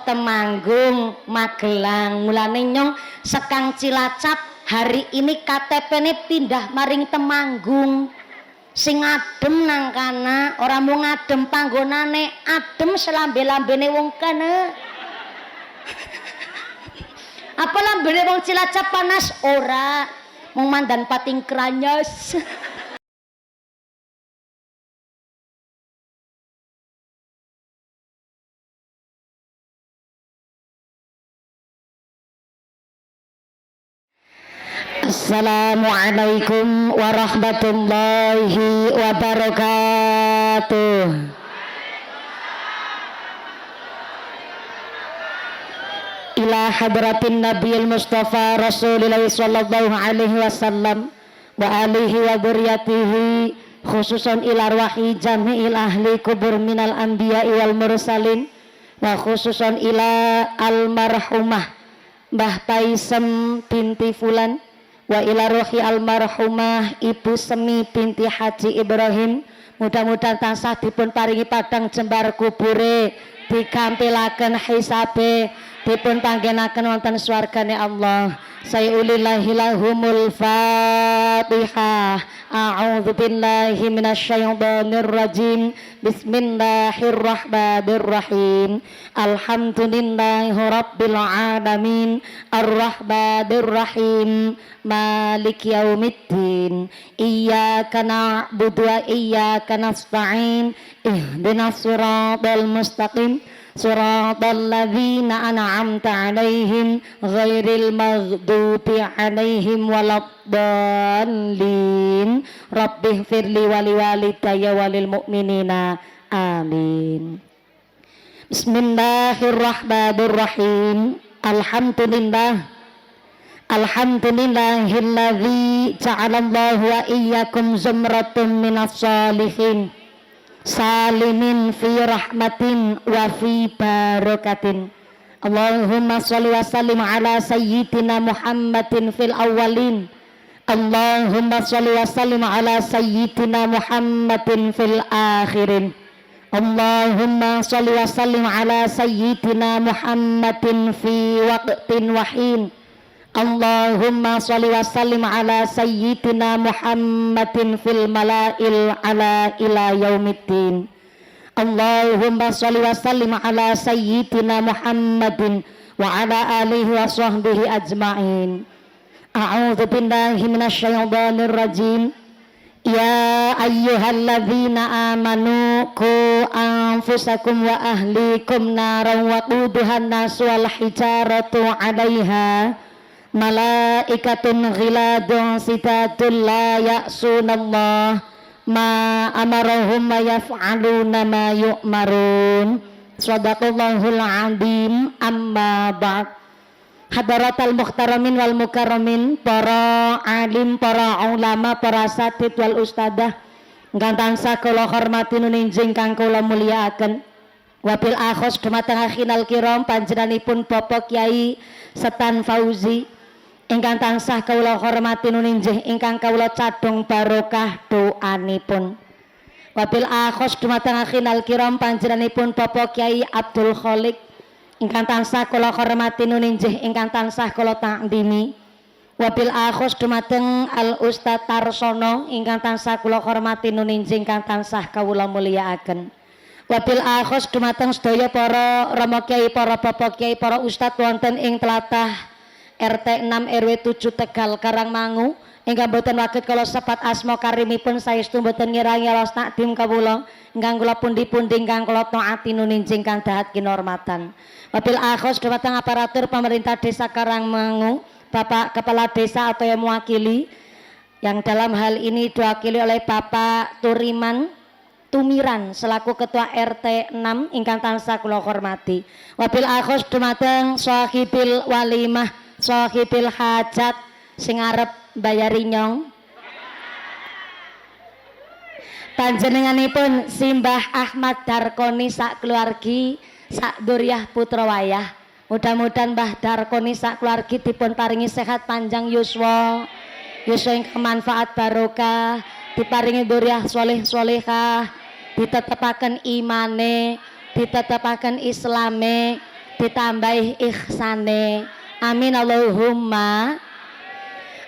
Temanggung, Magelang. Mulane nyong sekang Cilacap hari ini KTP-ne pindah maring Temanggung. Sing adem nang kana, ora mung adem panggonane, adem selambe-lambene wong kana. Apa lambene wong Cilacap panas? Ora, mung mandan pating kranyes. Assalamualaikum warahmatullahi wabarakatuh. Ila hadratin Nabiyil Mustafa Rasulullah sallallahu alaihi wasallam wa alihi wa dzurriyyatihi khususan ila arwahi jami'il ahli kubur minal anbiya'i wal mursalin wa khususan ila almarhumah Mbah Paisem binti Fulan wa ila ruhi almarhumah Ibu Semi binti Haji Ibrahim. Mudah-mudahan tansah dipun paringi padang jembar kubure, dikampilaken hisabe, dipun panggenaken wonten swargane Allah. Sayulillahi lahumul Fatihah. A'udzu billahi minasyaitonir rajim. Bismillahirrahmanirrahim. Alhamdulillahi rabbil alamin. Arrahmanir rahim. Maliki yaumiddin. Iyyaka na'budu wa iyyaka nasta'in. Ihdinas siratal mustaqim. Siratal ladzina an'amta 'alaihim ghairil maghdubi 'alaihim waladdallin. Rabbighfirli wa liwalidayya walil mu'minina. Amin. Bismillahirrahmanirrahim. Alhamdulillahilladzi ja'alallahu wa iyyakum zumratun minas shalihin salimin fi rahmatin wa fi barakatin. Allahumma sholli wa sallim ala sayyidina Muhammadin fil awwalin. Allahumma sholli wa sallim ala sayyidina Muhammadin fil akhirin. Allahumma sholli wa sallim ala sayyidina Muhammadin fi waqtin wahin. Allahumma sholli wa sallim ala sayyidina Muhammadin fil mala'il ala ila yaumiddin. Allahumma sholli wa sallim ala sayyidina Muhammadin wa ala alihi wa sahbihi ajma'in. A'udzu billahi minasyaitonir rajim. Ya ayyuhalladzina amanu qu anfusakum wa ahlikum naran wa quduhan nasu wal hijaratu 'alaiha malaikatun ghiladun sitatun la ya'sunallah ma amarahum ma yaf'aluna ma yu'marun. Shadaqallahul azim. Amma ba'd. Hadaratal muhtaramin wal mukarramin, para alim, para ulama, para asatid wal ustadah ingkang tansah kula hormati nuninjing kang kula mulyakaken. Wabil akhos dumateng akhinal kiram panjenenganipun Bapak Kyai Setan Fauzi ingkang tansah kula hormati nuninjih ingkang kula cadhong barokah doanipun. Wabil akhos dumateng akhinal kiram panjenenganipun Bapak Kyai Abdul Khalik ingkang tansah kula hormati nuninjih ingkang tansah kula takdimi. Wabil akhos dumateng Al Ustaz Tarsono ingkang tansah kula hormati nuninjih ingkang tansah kawula mulyakaken. Wabil akhos dumateng sedaya para rama kyai, para bapak kyai, para ustad wonten ing tlatah RT 6 RW 7 Tegal Karangmangu ingkang boten waget kala sepat asma karimipun saestu boten ngirangi los takdim kawula ingkang kula pundi-pundi ingkang kula taati nuninjing kang dahat kinurmatan. Wabil akhos dumateng aparatur pemerintah desa Karangmangu, Bapak Kepala Desa atau yang mewakili, yang dalam hal ini diwakili oleh Bapak Turiman Tumiran selaku Ketua RT 6 ingkang tansah kula hormati. Wabil akhos dumateng sahibil walimah, sahibil hajat sing arep bayari nyong. Panjenenganipun Simbah Ahmad Darkoni sak keluargi, sak duriah putra wayah. Mudah-mudahan Mbah Darkoni sak keluargi dipun paringi sehat panjang yuswa, yuswa ingkang manfaat barokah, diparingi duriah soleh solehah, ditetepaken imane, ditetepaken islame, ditambahi ihsane. Amin Allahumma.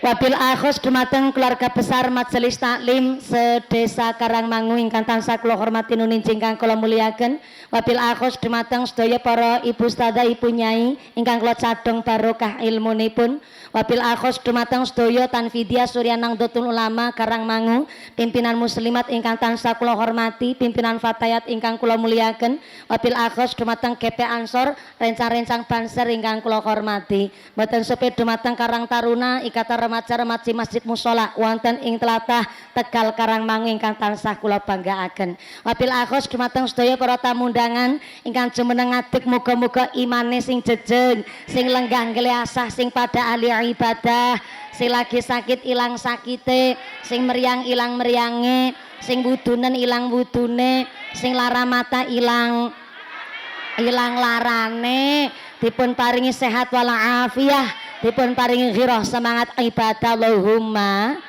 Wabil akhos dumateng keluarga besar Majelis Taklim sedesa Karangmangu ingkang tansah kula hormati nunin ingkang kula muliaken. Wabil akhos dumateng sedaya para ibu ustadzah, ibu nyai ingkang kula cadhong barokah ilmunipun. Wabil akhos dumateng sedaya Tanfidia Surya Nahdlatul Ulama Karangmangu, pimpinan muslimat ingkang tansah kula hormati, pimpinan fatayat ingkang kula muliaken. Wabil akhos dumateng GP Ansor rencang-rencang Banser ingkang kula hormati. Mboten supe dumateng Karang Taruna Ikatan Remaja-remaji Masjid Mushola wonten ing tlatah Tegal Karangmangu ingkang tansah kula banggaaken. Wabil akhos dumateng sedaya para tamu undangan ingkang jumeneng ngadeg, muga-muga imane sing jejeg, sing lenggah ngliasah, sing pada ahli ibadah, sing lagi sakit ilang sakite, sing meriang ilang meriange, sing wudunen ilang wudune, sing lara mata ilang larane, dipun paringi sehat walafiah, dipun paringi ghirah semangat ibadah Allahumma.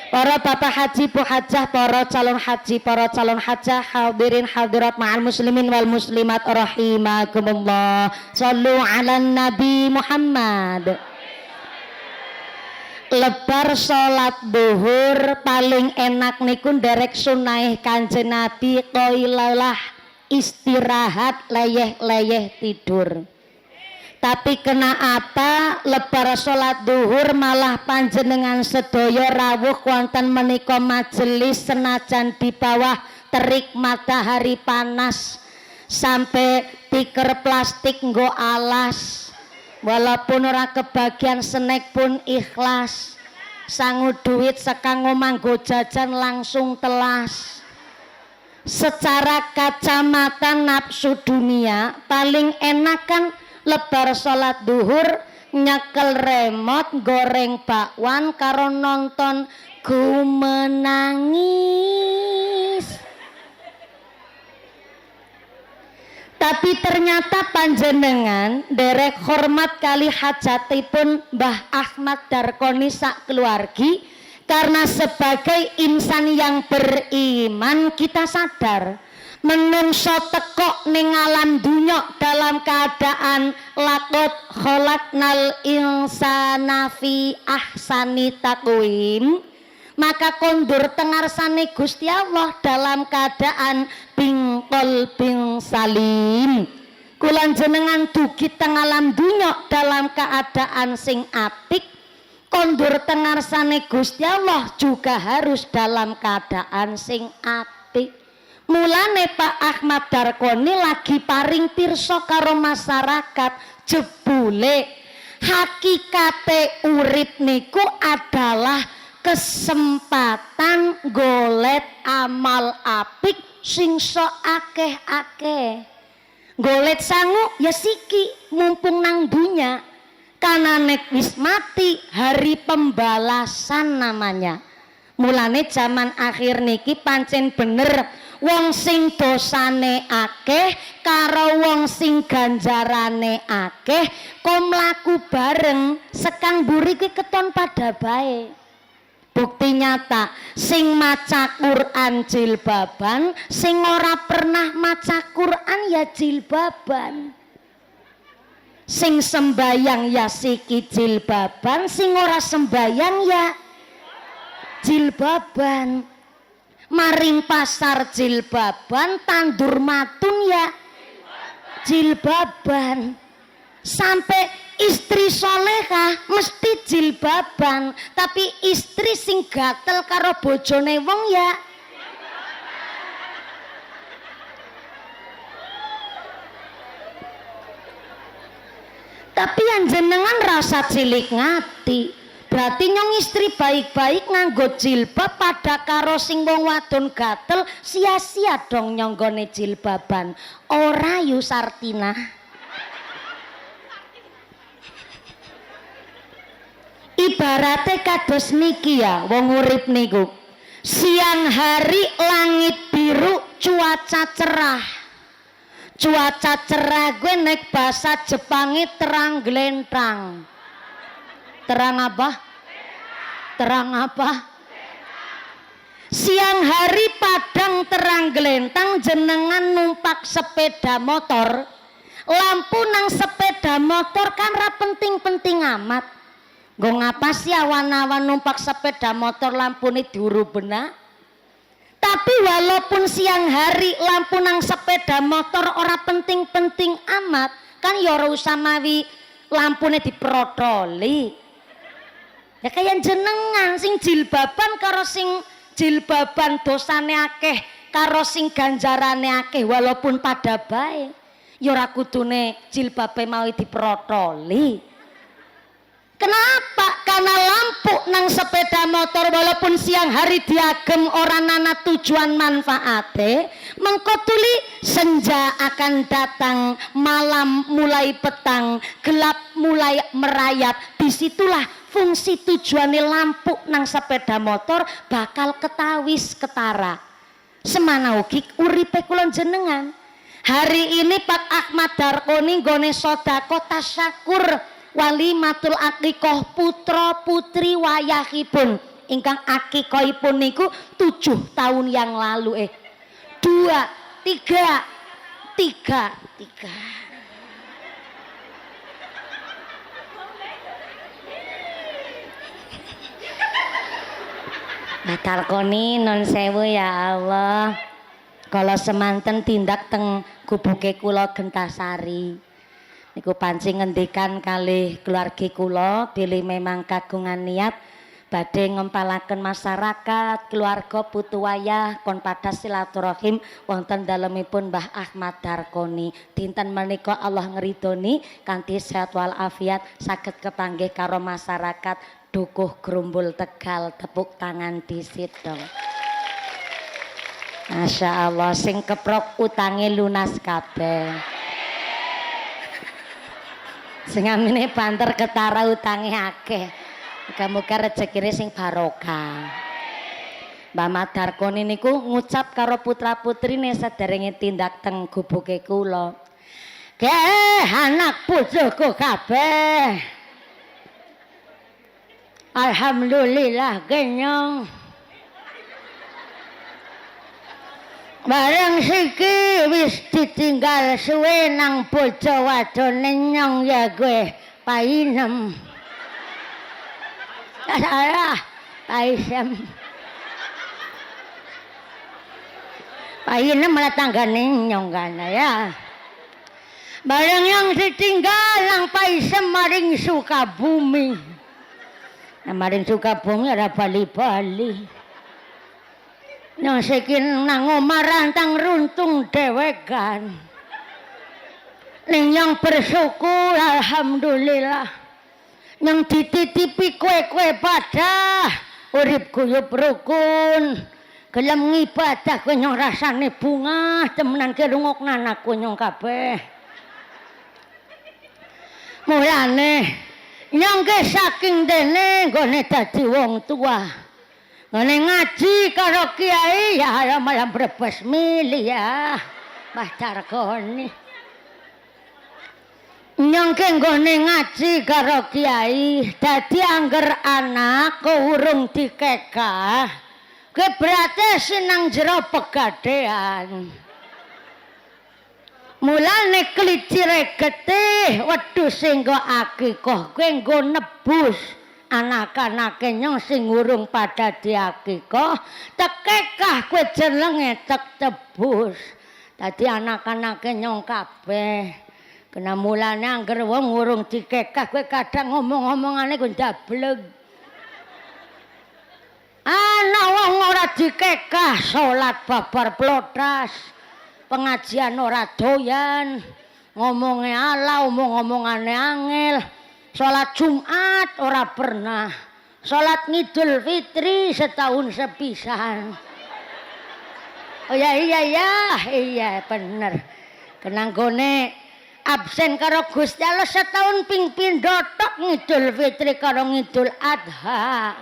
Para bapak haji, bu hajah, para calon haji, para calon hajah, hadirin hadirat ma'al muslimin wal muslimat rahimakumullah. Shallu ala nabi Muhammad. Lebar sholat duhur paling enak niku nderek sunah Kanjeng Nabi, qailalah istirahat leyeh-leyeh tidur. Tapi kena apa lebar sholat duhur malah panjenengan sedaya rawuh wonten menika majelis senajan di bawah terik matahari panas sampai tikar plastik nggo alas, walaupun ora kebagian snack pun ikhlas, sangu duit sekanggo manggo jajan langsung telas. Secara kacamata nafsu dunia paling enak kan lebar sholat duhur nyekel remote goreng bakwan karo nonton Ku Menangis. Tapi ternyata panjenengan derek hormat kali hajatipun Mbah Ahmad Darkoni sak keluargi, karena sebagai insan yang beriman kita sadar menungso tekok ning alam dunya dalam keadaan laqad khalaqnal insana fi ahsani taqwim, maka kondur tengarsane Gusti Allah dalam keadaan bingkol bing salim. Kula jenengan dugi teng alam dunya dalam keadaan sing apik, kondur tengarsane Gusti Allah juga harus dalam keadaan sing apik. Mulane Pak Ahmad Darkoni lagi paring pirsa karo masyarakat, jebule hakikate urip niku adalah kesempatan golet amal apik sing sok akeh-akeh. Golet sangu ya siki mumpung nang dunya, kanane wis mati hari pembalasan namanya. Mulane zaman akhir niki pancen bener wong sing dosane akeh karo wong sing ganjarane akeh kok mlaku bareng sekang mburi kuwi keton pada bae. Bukti nyata sing maca Quran jilbaban, sing ora pernah maca Quran ya jilbaban. Sing sembayang ya siki jilbaban, sing ora sembayang ya jilbaban. Maring pasar jilbaban, tandur matun ya jilbaban. Sampai istri solehah mesti jilbaban, tapi istri sing gatel karo bojone wong ya tapi yang jenengan rasa cilik ngati. Berarti nyong istri baik-baik nganggo jilbab pada karo sing wong wadon gatel, sia-sia dong nyonggone jilbaban. Ora yu Sartina. Ibarate kados niki ya wong urip niku. Siang hari langit biru, cuaca cerah. Cuaca cerah gue nek bahasa Jepangi terang glentang. Terang apa? Terang apa? Siang hari padang terang gelentang, jenengan numpak sepeda motor lampu nang sepeda motor kan ra penting-penting amat. Nggo ngapa sih awan-awan numpak sepeda motor lampune diurubena? Tapi walaupun siang hari lampu nang sepeda motor ora penting-penting amat, kan ya ora usah mawi lampune diprotoli. Ya kayak jenengan sing jilbaban karo sing jilbaban dosane akeh karo sing ganjarane akeh walaupun pada bae. Ya ora kudune jilbabe mau diprotoli. Kenapa? Karena lampu nang sepeda motor walaupun siang hari diagem orang nana tujuan manfaate, mengko tuli senja akan datang, malam mulai petang, gelap mulai merayap. Disitulah fungsi tujuannya lampu nang sepeda motor bakal ketawis ketara. Semana ugi uripe kula jenengan. Hari ini Pak Ahmad Darkoni nggone sedekah tasyakur walimatul akikoh putra putri wayahipun ingkang akikohipun niku 7 tahun yang lalu 2 3 Batal koni non sewu ya Allah kalau semanten tindak teng gubuke kula Gentasari niku pancing ngendikan kalih keluarga kula bilih memang kagungan niat badhe ngempalaken masyarakat keluarga putu wayah kon pada silaturahim wonten dalemipun Mbah Ahmad Darkoni dinten menika Allah ngridoni kanthi sehat wal afiat saged kepanggih karo masyarakat dukuh Grumbul Tegal tepuk tangan disit dong. Masya Allah sing keprok utange lunas kabeh. Sing amine banter ketara utange akeh. Muga-muga rezekine sing barokah. Mbah Madarkoni niku ngucap karo putra-putrine sederenge tindak teng gubuke kula. Anak pucuku kabeh. Alhamdulillah genyong. Bareng siki wis ditinggal suwe nang bojo wadone nyong ya gue painem. Salah paisem. Painem malah tanggane nyong kan ya. Bareng yang ditinggal nang paisem maring Sukabumi. Nah maring Sukabumi ada bali-bali. Yang sekin nang omah rantang runtung dewekan. Ning yang bersyukur alhamdulillah. Yang dititipi kue-kue pada urip guyub rukun. Gelem ngibadah kowe nyong rasane bunga temenan kerungokna anakku nyong kabeh. Mulane nyong ke saking dene nggone dadi wong tua. Ngene ngaji karo kiai ya malah brebes milih ya Mbah Darkoni. Nyong ke nggone ngaji karo kiai dadi angger anak urung dikekah ke berarti sinang jero pegadean. Mulane klicire getih wedhus sing nggo akikoh kowe nggo nebus anak-anake nyong sing urung pada diakikoh tekekah kowe jenenge tek tebus dadi anak-anake nyong kabeh kena mulane angger wong urung dikekah kowe kadang ngomong-ngomongane kowe ndableg ana wong ora dikekah salat babar plodas pengajian ora doyan ngomongane ala omong-omongane angel. Sholat Jumat ora pernah. Sholat Ngidul Fitri setahun sepisan. Oh iya bener. Kenanggone absen karo Gusti Allah setahun ping pindho tok Ngidul Fitri karo Ngidul Adha.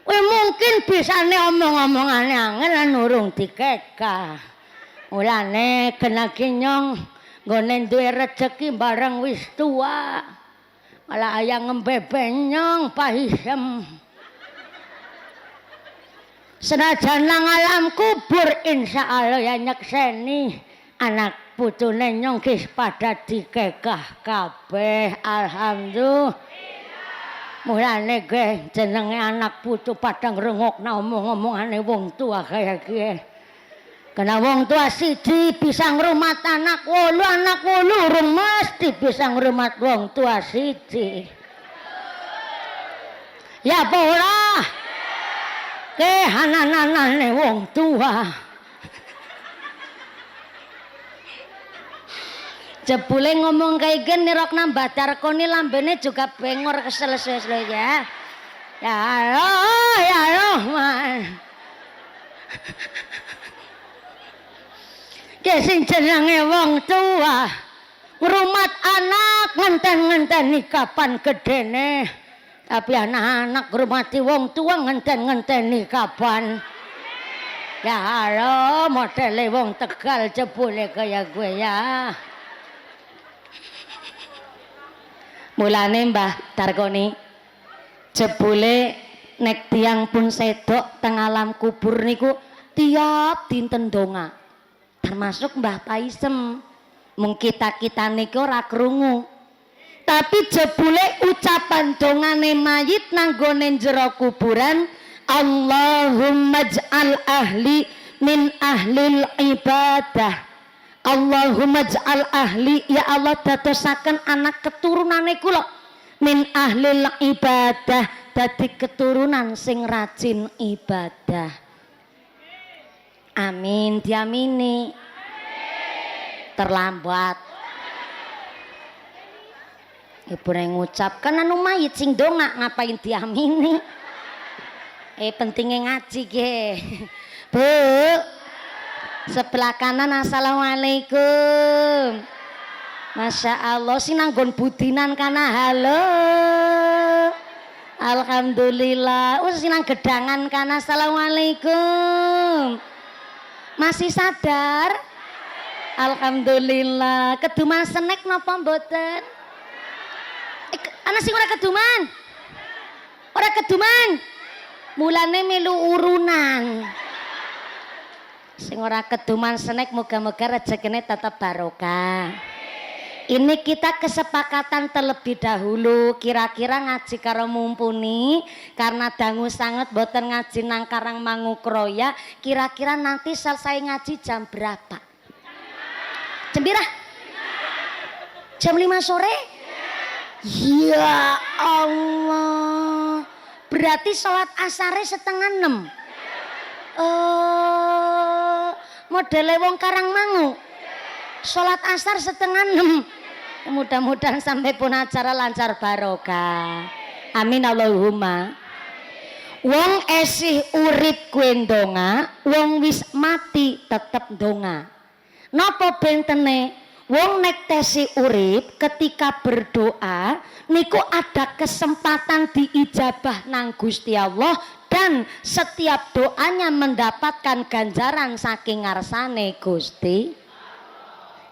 Kowe mungkin bisane omong-omongane angel lan urung dikekah. Mulane genaki nyong nggone duwe rejeki bareng wis tua. Malah ayang ngembebe nyong pahisem. Senajan nang alam kubur insya Allah ya nyekseni anak putune nyonggih pada dikekah kabeh. Alhamdulillah. Mulane nggih jenenge anak putu padang ngrungokna omong-omongane wong tua kaya kiye. Kena wong tua siji bisa ngrumat anak wolu urung mesti bisa ngrumat wong tua siji. Ya apa ora? Kehananane wong tua. Jebule ngomong kayak gini rok nambah darkoni lambene juga bengor kesel-kesel ya. Ya Allah man. Sing jenenge wong tua ngrumat anak ngenten-ngenteni kapan gedene. Tapi anak-anak ngurmati wong tua ngenten-ngenteni kapan. Ya Allah modele wong Tegal jebule kaya gue ya. Mulane Mbah Darkoni jebule nek tiyang pun sedok teng alam kubur niku tiap dinten donga. Termasuk Mbah Paisem. Mung kita niku ora krungu. Tapi jebule ucapan dongane mayit nanggone jero kuburan, Allahumma ij'al ahli min ahlil ibadah. Allahumma ij'al ahli, ya Allah dadosaken anak keturunane kula min ahlil ibadah, dadi keturunan sing rajin ibadah. Amin, diamini. Terlambat. Ibu yang ngucapkan anu mayit sing donga ngapain diamini? Pentingnya ngaji ge. Bu, sebelah kanan assalamualaikum. Masya Allah sinanggon budinan kana halo. Alhamdulillah. Sinang gedangan kana assalamualaikum. Masih sadar? Alhamdulillah. Keduman senek napa mboten? Ana sing ora keduman. Ora keduman. Mulane melu urunan. Sing ora keduman senek moga-moga rezekine tetap barokah. Ini kita kesepakatan terlebih dahulu kira-kira ngaji karo mumpuni karena dangu sangat boten ngaji nang Karangmangu Kroya. Kira-kira nanti selesai ngaji jam berapa? Jam berapa? Jam 5 sore? Ya Allah. Berarti sholat asare 5:30. Modele wong Karangmangu. Sholat asar 5:30. Mudah-mudahan sampai pun acara lancar barokah. Amin Allahumma. Wong esih urip kuwi ndonga, wong wis mati tetep ndonga. Napa bentene? Wong nek tesi urip ketika berdoa niku ada kesempatan diijabah nang Gusti Allah dan setiap doanya mendapatkan ganjaran saking ngarsane Gusti.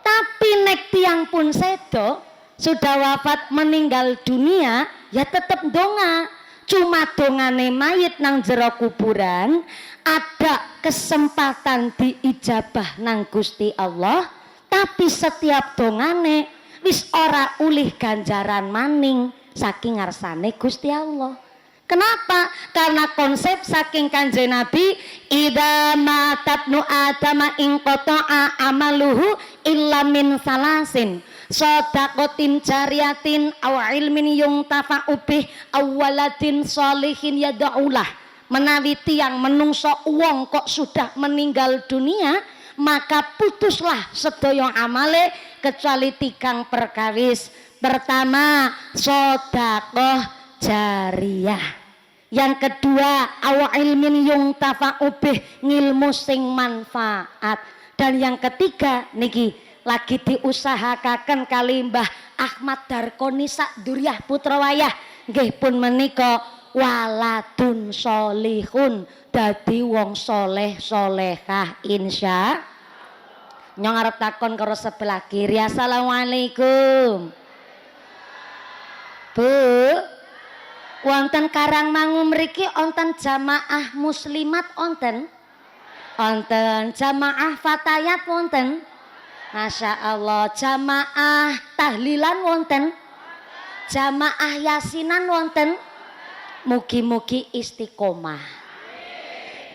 Tapi nek tiang pun sedo sudah wafat meninggal dunia ya tetep donga. Cuma dongane mayit nang jero kuburan ada kesempatan diijabah nang Gusti Allah. Tapi setiap dongane wis ora ulih ganjaran maning saking ngarsane Gusti Allah. Kenapa? Karena konsep saking Kanjeng Nabi idza matabnu adama in qata'a amaluhu illa min salasin shadaqatin jariyatin aw ilmin yuntafa'u bih aw waladin sholihin yad'ulah. Menawi tiyang menungso wong kok sudah meninggal dunia maka putuslah sedaya amale kecuali tikang perkawis. Pertama sedekah jariyah, yang kedua awa ilmin yuntafa'u bih, ngilmu sing manfaat, dan yang ketiga niki lagi diusahakaken kali Mbah Ahmad Darkoni sak Duryah Putra Wayah nggih pun menika waladun sholihun, dadi wong soleh solehah insya. Nyong arep takon karo sebelah kiri. Assalamualaikum Bu, wonten Karangmangu mriki wonten jamaah muslimat wonten? Wonten jamaah fatayat wonten? Masya Allah. Jamaah tahlilan wonten, jamaah yasinan wonten. Mugi-mugi istiqomah.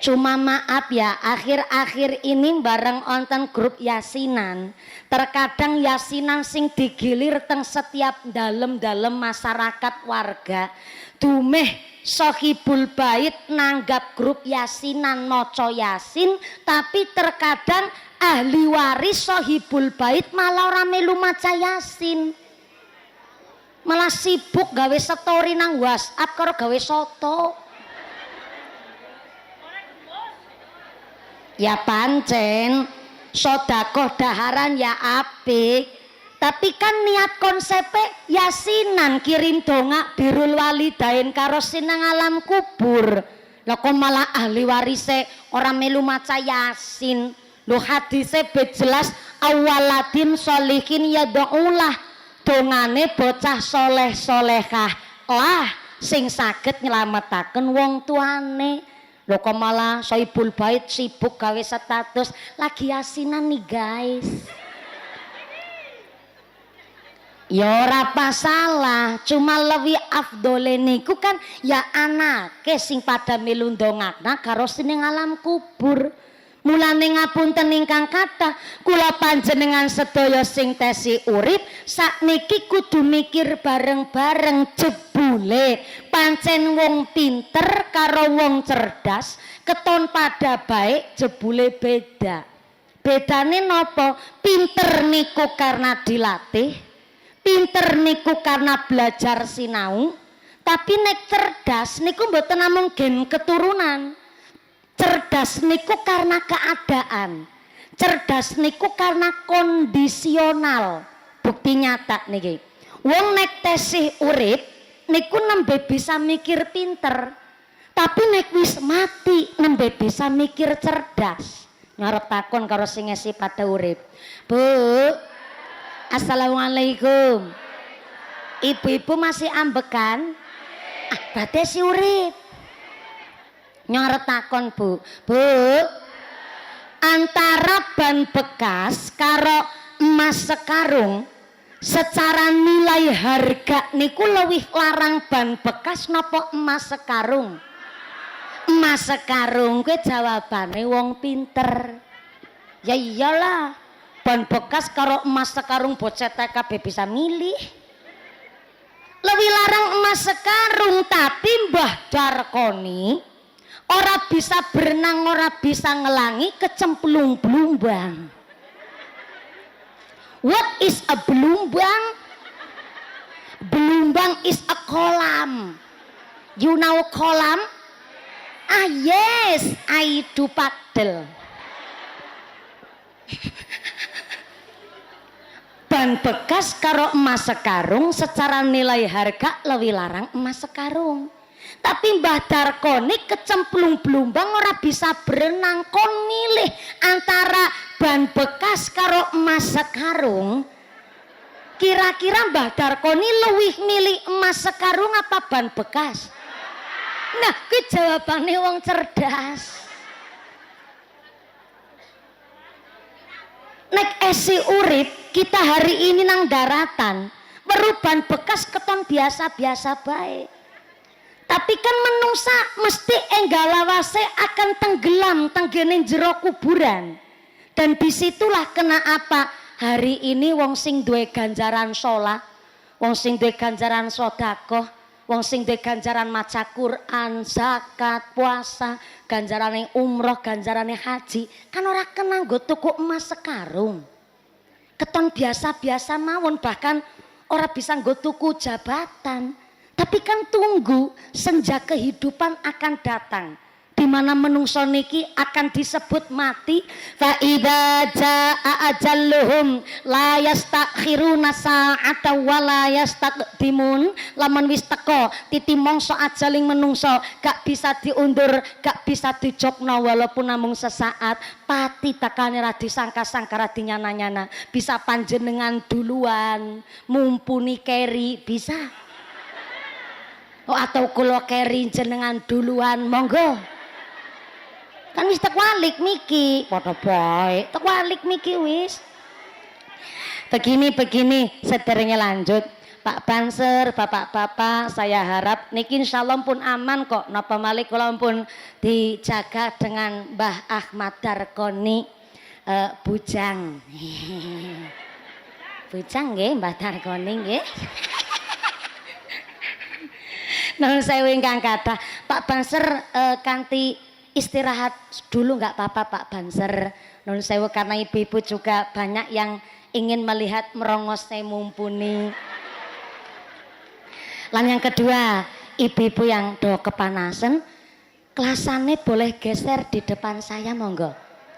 Cuma maaf ya, akhir-akhir ini bareng onten grup yasinan, terkadang yasinan sing digilir teng setiap dalem-dalem masyarakat warga. Dumeh Sohibul Bait nanggap grup yasinan noco yasin, tapi terkadang ahli waris Sohibul Bait malah ora melu maca yasin. Malah sibuk gawe story nang WhatsApp karo gawe soto. Ya pancen sodakoh daharan ya apik, tapi kan niat konsepnya yasinan kirim dongak birrul walidain karo sinang alam kubur. Lah kok malah ahli warise orang melu maca yasin. Lho hadise be jelas awaladin sholihin yad'ulah, dongane bocah soleh solehah lah sing saged nyelametaken wong tuane. Lho kok malah Sohibul Bait sibuk gawe status lagi yasinan nih guys. Ya ora pasalah, cuma lebih afdole niku kan ya anake sing pada melu ndongakna karo sining alam kubur. Mulane ngapunten ingkang kathah, kula panjenengan sedaya sing tesi urip sakniki kudu mikir bareng-bareng jebule pancen wong pinter karo wong cerdas keton pada baik jebule beda. Bedane napa? Pinter niku karena dilatih, pinter niku karena belajar sinau, tapi nek cerdas niku mboten namung gen keturunan. Cerdas niku karena keadaan, cerdas niku karena kondisional. Bukti nyata niki, wong nek tesih urip niku nembe bisa mikir pinter, tapi nek wis mati nembe bisa mikir cerdas. Ngarep takon karo sing ngesi pada urip, Bu, assalamualaikum. Ibu-ibu masih ambekan? Berarti si urip. Nyorot takon Bu, antara ban bekas karo emas sekarung secara nilai harga niku lewih larang ban bekas napa emas sekarung? Emas sekarung. Kuwi jawabane wong pinter. Ya iyalah, ban bekas karo emas sekarung bocah TKB bisa milih. Lebih larang emas sekarung, tapi Mbah Darkoni ora bisa berenang, ora bisa ngelangi kecemplung belumbang. What is a belumbang? Belumbang is a kolam. You know kolam? Ah yes, I do paddle. Ban bekas karo emas sekarung secara nilai harga lebih larang emas sekarung. Tapi Mbah Darkoni kecemplung belumbang ora bisa berenang, kon milih antara ban bekas karo emas sekarung. Kira-kira Mbah Darkoni luwih milih emas sekarung apa ban bekas? Nah, kuwi jawabane wong cerdas. Nek esi urip kita hari ini nang daratan, perubahan bekas keton biasa-biasa baik. Tapi kan menungsa mesti enggalawase akan tenggelam tenggene jero kuburan. Dan disitulah kena apa? Hari ini wong sing duwe ganjaran sholat, wong sing duwe ganjaran sedekah, wong sing duwe ganjaran maca Quran, zakat, puasa, ganjarane umroh, ganjarane haji, kan ora kena nggo tuku emas sekarung. Keton biasa-biasa mawon, bahkan ora bisa nggo tuku jabatan. Tapi kan tunggu senja kehidupan akan datang, di mana menungso niki akan disebut mati. Fa idza jaa ajalluhum la yastakhiruna sa'ata wa la yastaqdimun. Lamun wis teko titi mangsa ajaling menungso gak bisa diundur, gak bisa dijogno walaupun namung sesaat. Pati takane ra disangka-sangka, ra dinyana-nyana. Bisa panjenengan duluan mumpuni keri bisa. Oh, atau kula keri jenengan duluan monggo. Kan wis tekwalik miki, padha bae. Tekwalik miki wis. Begini sederenge lanjut. Pak Banser, bapak-bapak, saya harap niki insyaallah pun aman kok. Napa malih kula pun dijaga dengan Mbah Ahmad Darkoni bujang. Bujang nggih Mbah Darkoni nggih. Nuwun sewu ingkang kathah. Pak Banser kanthi istirahat dulu nggak apa-apa Pak Banser. Nuwun sewu karena ibu-ibu juga banyak yang ingin melihat merongosnya mumpuni. Lan yang kedua, ibu-ibu yang do kepanasan, kelasannya boleh geser di depan saya monggo.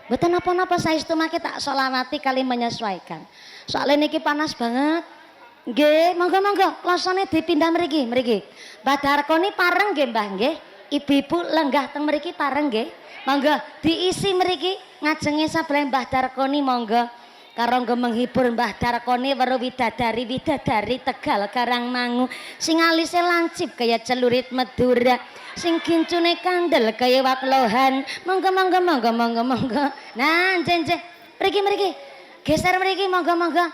Betul napa-napa saya istumake tak solawati kali menyesuaikan. Soalnya niki panas banget. Nggih, monggo-monggo, kelasannya dipindah mriki. Mbah Darkoni pareng nggih Mbah nggih. Ibu-ibu lenggah teng mriki pareng nggih. Monggo diisi mriki ngajengi sabelah Mbah Darkoni monggo. Karo nggo menghibur Mbah Darkoni weruh widadari Tegal Karangmangu sing alise lancip kaya celurit Madura sing kincune kandel kaya waklohan. Monggo. Nah, njenjeh mriki geser mriki monggo.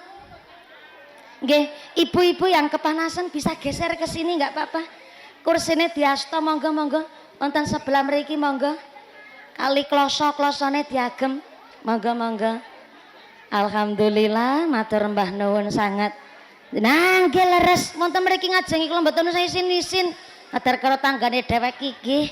Nggih, ibu-ibu yang kepanasan bisa geser ke sini enggak apa-apa. Kursine diasta monggo. Wonten sebelah mriki monggo. Kali kloso-klosone diagem. Monggo. Alhamdulillah matur Mbah nuwun sangat. Nah, nggih leres wonten mriki ngajengi kula mboten usah isin-isin. Matur karo tanggane dhewek iki.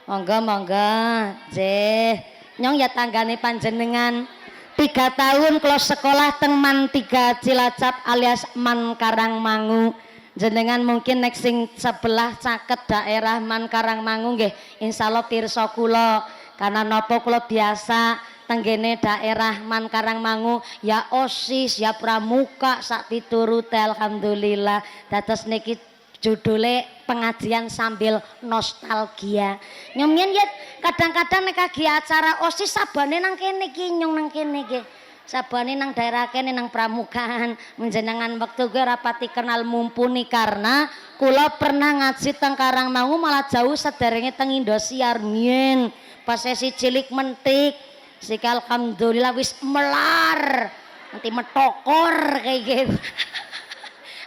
Monggo. Nggih. Nyong ya tanggane panjenengan. 3 tahun kula sekolah teng Man 3 Cilacap alias Man Karangmangu. Jenengan mungkin nek sing sebelah caket daerah Man Karangmangu nggih insyaallah pirsa kula. Karena napa kula biasa tenggene daerah Man Karangmangu ya OSIS ya pramuka sak piturute alhamdulillah. Dados niki judule pengajian sambil nostalgia. Nyomien ya kadang-kadang nek kagi acara OSIS sabane nang kene iki nyong nang kene iki. Sabane nang daerah kene nang pramukaan menjenengan wektu gue rapati kenal mumpuni karena kula pernah ngaji teng Karangmangu malah jauh sederenge teng Indosiar mien pas sesi cilik mentik. Sik alhamdulillah wis melar nanti metokor kayak gitu.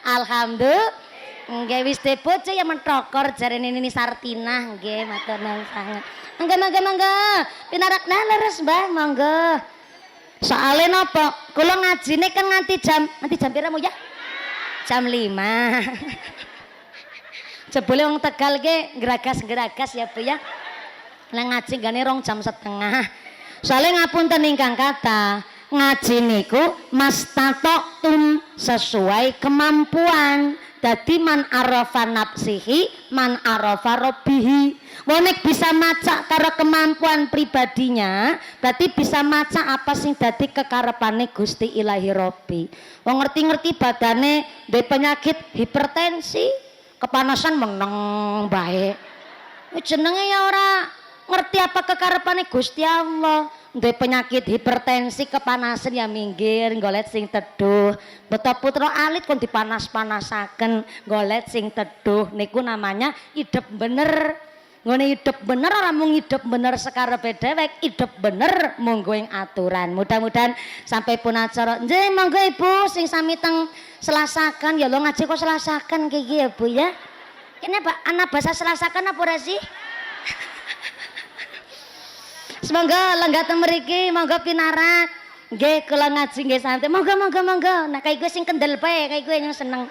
Alhamdulillah nggih wis debojo ya metokor jarene ini Sartina nggih matur nuwun sanget. Monggo pinarakna leres Mbah monggo. Soale napa kula ngajine kan nganti jam pira mu ya? Jam 5. Jebule wong Tegal ge geragas ya Bu ya. Lah ngaji gane 2 jam setengah. Soalnya ngapunten ingkang kata ngaji niku mastatoktum sesuai kemampuan. Dadi man arafa nafsihi man arafa rabbihi. Wonek bisa maca karo kemampuan pribadinya, berarti bisa maca apa sing dadi kekarepane Gusti Ilahi Rabbi. Wong ngerti-ngerti badane duwe penyakit hipertensi, kepanasan meneng bae. Jenenge ya ora ngerti apa kekarepane Gusti Allah. Duwe penyakit hipertensi kepanasan ya minggir golet sing teduh. Beto putra alit kon dipanas-panasaken golet sing teduh niku namanya hidup bener. Ngene hidup bener ora mung hidup bener sekarepe dhewek, hidup bener monggo ing aturan. Mudah-mudahan sampai pun acara. Nggih monggo Ibu sing sami teng Selasakan ya lo ngaji kok Selasakan kayak ya Bu ya. Ini Pak anak bahasa Selasakan apa ora sih? Semoga lenggah teng mriki monggo pinarak. Nggih kula ngaji nggih santai. Monggo. Nah kayak gue sing kendel bae, kayak gue yang seneng.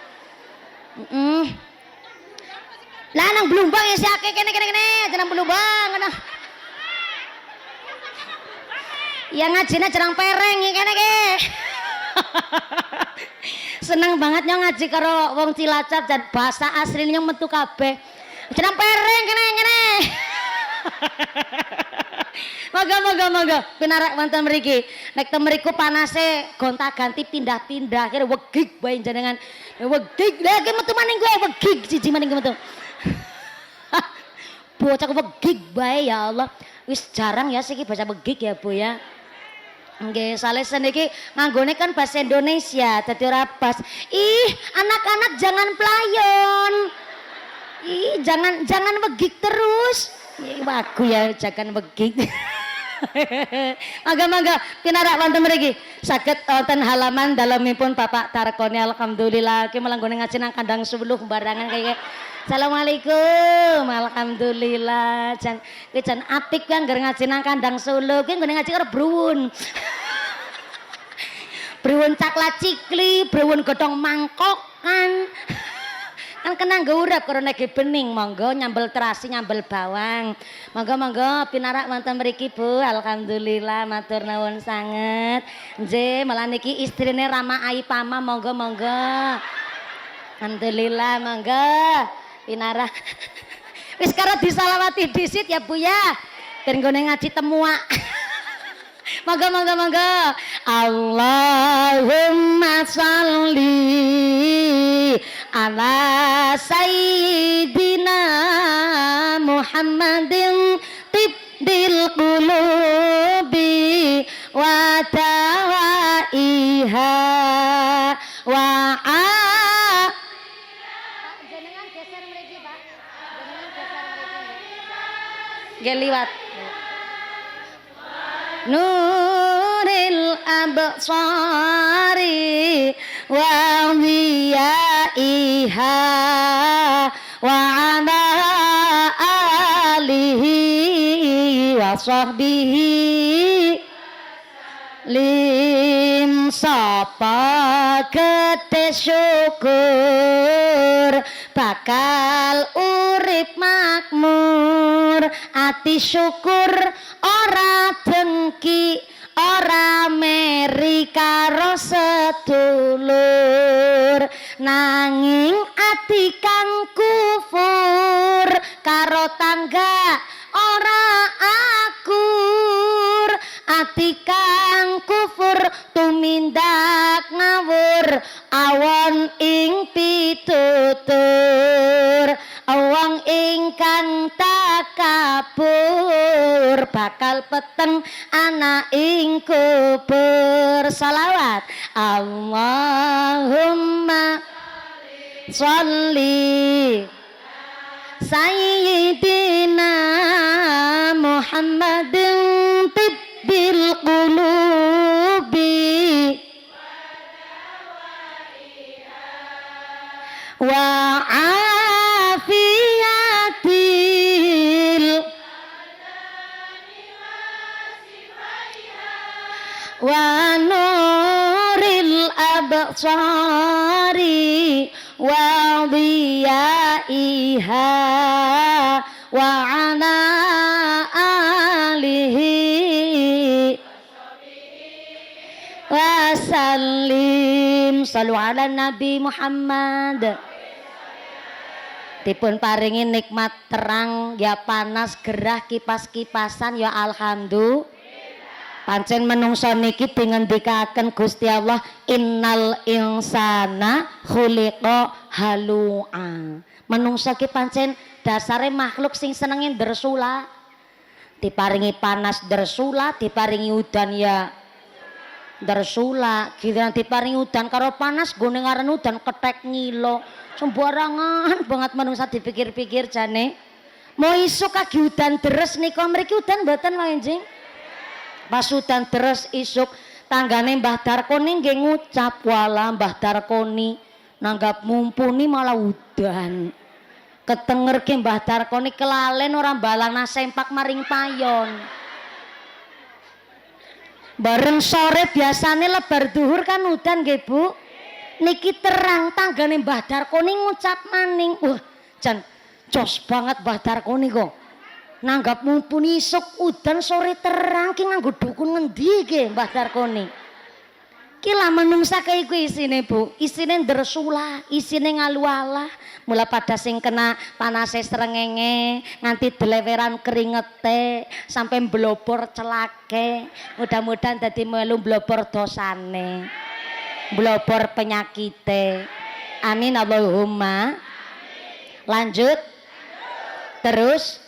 Lah nang Blumbang ya si akeh kene jeneng Blumbang ngono. Ya ngajine jerang pereng iki kene iki. Seneng banget nyong ngaji karo wong Cilacap dan bahasa asline metu kabeh. Jerang pereng kene. Moga pinarak wonten mriki. Nek teng mriku panase gonta-ganti pindah-pindah kira wegig bae jenengan. Wegig lha iki metu maning kowe wegig siji maning metu. Bocah wegig bae ya Allah. Wis jarang ya siki baca wegig ya Bu ya. Nggih, salesen iki nganggone kan bahasa Indonesia dadi ora pas. Ih, anak-anak jangan pelayon. Ih, jangan wegig terus. Ih, wagu ya jangan wegig. Mangga-mangga pinarak wonten mriki. Saged wonten halaman dalemipun Bapak Tarkoni alhamdulillah ki melanggone ngaji nang kandang 10 barangan kaya. Assalamualaikum. Alhamdulillah. Jan kuwi jan apik kuwi anggar ngaji nang kandang 10 kuwi nggone ngaji karo bruwun. Bruwun caklat cikli, bruwun godhong mangkok kan. Kan kena nggo urip karo nege bening monggo nyambel terasi nyambel bawang monggo pinarak wonten mriki Bu alhamdulillah matur nuwun sanget nggih malah niki istrine Rama Ai Pama monggo alhamdulillah monggo pinarak wis karo disalawati disit ya Bu ya ben nggone ngaji temuak monggo Allahumma sholli ala sayyidina Muhammadin tibbil qulubi wa tawaiha wa jenengan geser mriki Pak jenengan geser mriki nggih liwat Nuril absari wa dhiyaiha wa ala alihi wa sahbihi lim sapa gede syukur bakal urip makmur ati syukur ora dengki ora meri karo sedulur nanging ati kang kufur karo tangga ora akur ati kang kufur tumindak ngawur awon ing pitutur wong ingkang takabur bakal peteng ana ing kubur salawat Allahumma sholli sayyidina Muhammadin tibbil qulubi wa afiyatil wa nuril absari wa dhiyaiha wa ala alihi wa sallim sallu ala Nabi Muhammad dipun paringi nikmat terang ya panas gerah kipas-kipasan ya alhamdulillah pancen menungso niki dingendikaken Gusti Allah innal insana khuliqa halu'a menungso ki pancen dasare makhluk sing senenge dersula diparingi panas dersula diparingi udan ya dersula giliran diparingi udan karo panas gone ngaran udan ketek ngilo sembarangan banget menungsa dipikir-pikir jane mau isuk kaki udan deres nika mriki udan mboten wae njing pas udan deres isuk tanggane Mbah Darkoni nggih ngucap wala Mbah Darkoni nanggap mumpuni malah udan ketengerke Mbah Darkoni kelalen ora mbalana sempak maring payon bareng sore biasane lebar duhur kan udan nggih Bu niki terang tanggane Mbah Darkoni ngucap maning wah jan jos banget Mbah Darkoni kok nanggap mumpuni isuk udan sore terang ki nganggo dukun ngendi ki Mbah Darkoni ki lah menungsa kaya kuwi isine Bu isine ndresula isine ngalualah mula pada sing kena panase srengenge nganti deleweran keringete sampai blobor celake mudah-mudahan dadi melu blobor dosane blobor penyakite amin Allahumma lanjut terus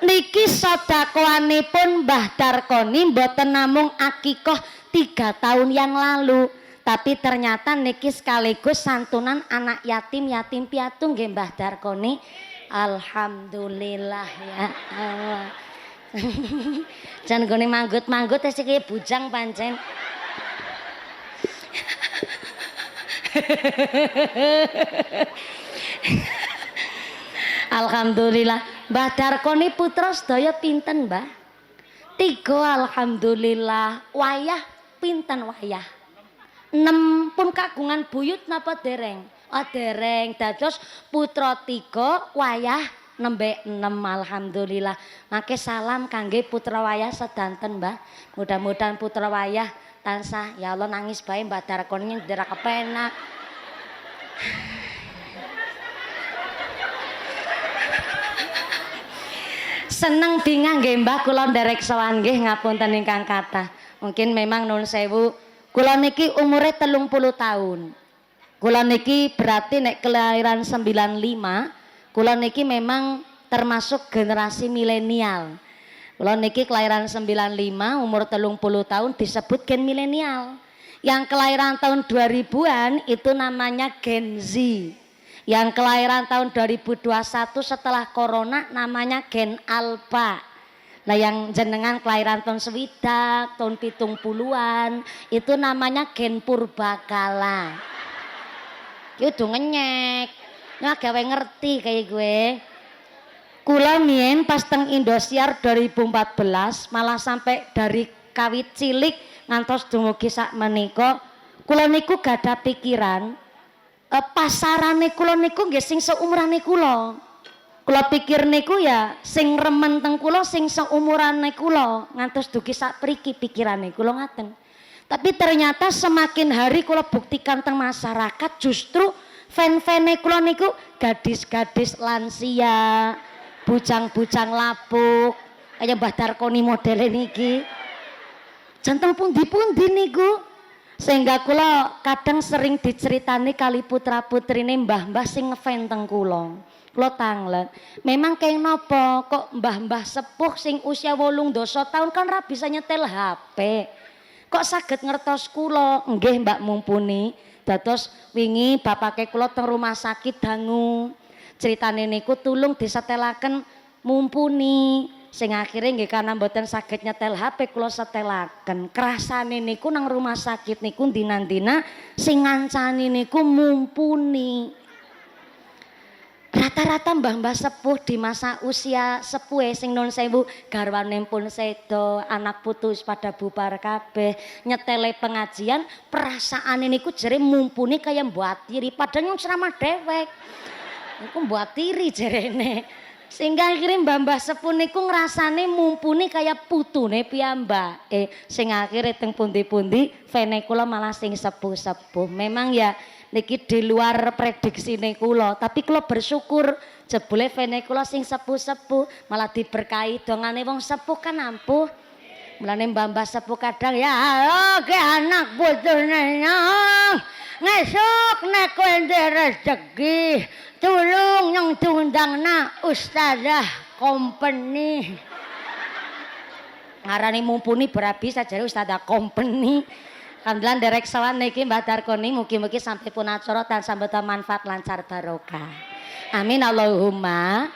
niki sedekahanipun Mbah Darkoni mboten namung akikoh 3 tahun yang lalu tapi ternyata niki sekaligus santunan anak yatim piatu nggih Mbah Darkoni alhamdulillah ya Allah Jan gone manggut-manggut wis iki bujang pancen. Alhamdulillah. Mbah Darkoni putra sedaya pinten, Mbah? 3 alhamdulillah. Wayah pinten wayah? 6 pun kagungan buyut napa dereng? Oh dereng. Dados putra 3 wayah nembe 6 alhamdulillah. Make salam kangge putra wayah sedanten, Mbah. Mudah-mudahan putra wayah tansah ya Allah nangis bae Mbah Darkoni ndera kepenak. Seneng bingung nggih Mbah kula nderek sowan nggih ngapunten ingkang kathah. Mungkin memang nuwun sewu kula niki umure 30 tahun. Kula niki berarti nek kelahiran 95, kula niki memang termasuk generasi milenial. Kula niki kelahiran 95, umur 30 tahun disebut gen milenial. Yang kelahiran tahun 2000-an itu namanya Gen Z. Yang kelahiran tahun 2021 setelah corona namanya Gen Alpha. Nah yang jenengan kelahiran tahun 70, tahun 70-an itu namanya Gen Purbakala. Ki udah ngenyek. Nah gawe ngerti kayak gue. Kula mien pas teng Indosiar 2014 malah sampai dari kawit cilik ngantos dumugi sak menika kula niku gadah pikiran pasarane kula niku nggih sing seumurane kula. Kula pikir niku ya sing remen teng kula sing seumurane kula ngantos dugi sak priki pikirane kula ngaten. Tapi ternyata semakin hari kula buktikan teng masyarakat justru fan-fane kula niku gadis-gadis lansia, bujang-bujang lapuk, kaya Mbah Darkoni modele niki. Janten pundi-pundi niku. Sehingga kula kadang sering diceritani kali putra-putrine mbah-mbah sing ngefan teng kula. Kula tanglet. Memang kaya napa kok mbah-mbah sepuh sing usia 8 tahun kan ra bisa nyetel HP. Kok saged ngertos kula? Nggih Mbak mumpuni. Dados wingi bapake kula teng rumah sakit dangu. Critane niku tulung disetelaken mumpuni. Sing akhirnya nggih karena mboten saged nyetel HP kula setelaken. Krasane niku nang rumah sakit niku dina-dina sing ngancani niku mumpuni. Rata-rata mbah-mbah sepuh di masa usia sepuhe sing nun sewu garwane pun sedo, anak putus pada bubar kabeh, nyetele pengajian, perasaan niku jere mumpuni kaya mbuatiri padahal nyung ceramah dewek. Niku mbuatiri jerene. Sehingga akhirnya mbah-mbah sepuh niku ngrasane mumpuni kaya putune piyambake. Sing akhirnya teng pundi-pundi fene kula malah sing sepuh-sepuh. Memang ya niki di luar prediksine kula, tapi kula bersyukur jebule fene kula sing sepuh-sepuh malah diberkahi dongane wong sepuh kan ampuh. Mulane mbah-mbah sepuh kadang ya oke anak putune nyong. Ngesuk nek kowe rezeki tulung yang diundangna ustazah company. Ngarani mumpuni berabis sajare ustazah company. Alhamdulillah derek sawan niki Mbah Darkoni mugi-mugi sampai pun acara tansah mbeta manfaat lancar barokah. Amin Allahumma.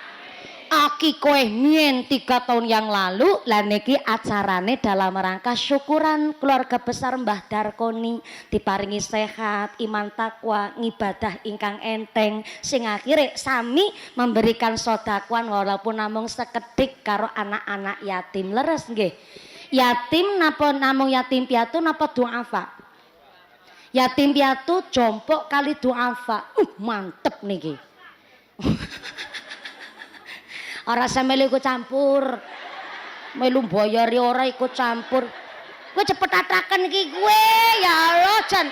Aki kowe mien 3 tahun yang lalu lah niki acarane dalam rangka syukuran keluarga besar Mbah Darkoni diparingi sehat, iman takwa, ngibadah ingkang enteng sing akhire sami memberikan sedekah walaupun namung sekedik karo anak-anak yatim. Leres nggih. Yatim napa namung yatim piatu napa duafa? Yatim piatu jompok kali duafa. Mantep niki. Ora sampe ikut campur. Melu mbayari ora ikut campur. Kowe cepet ataken iki kowe ya Allah jan.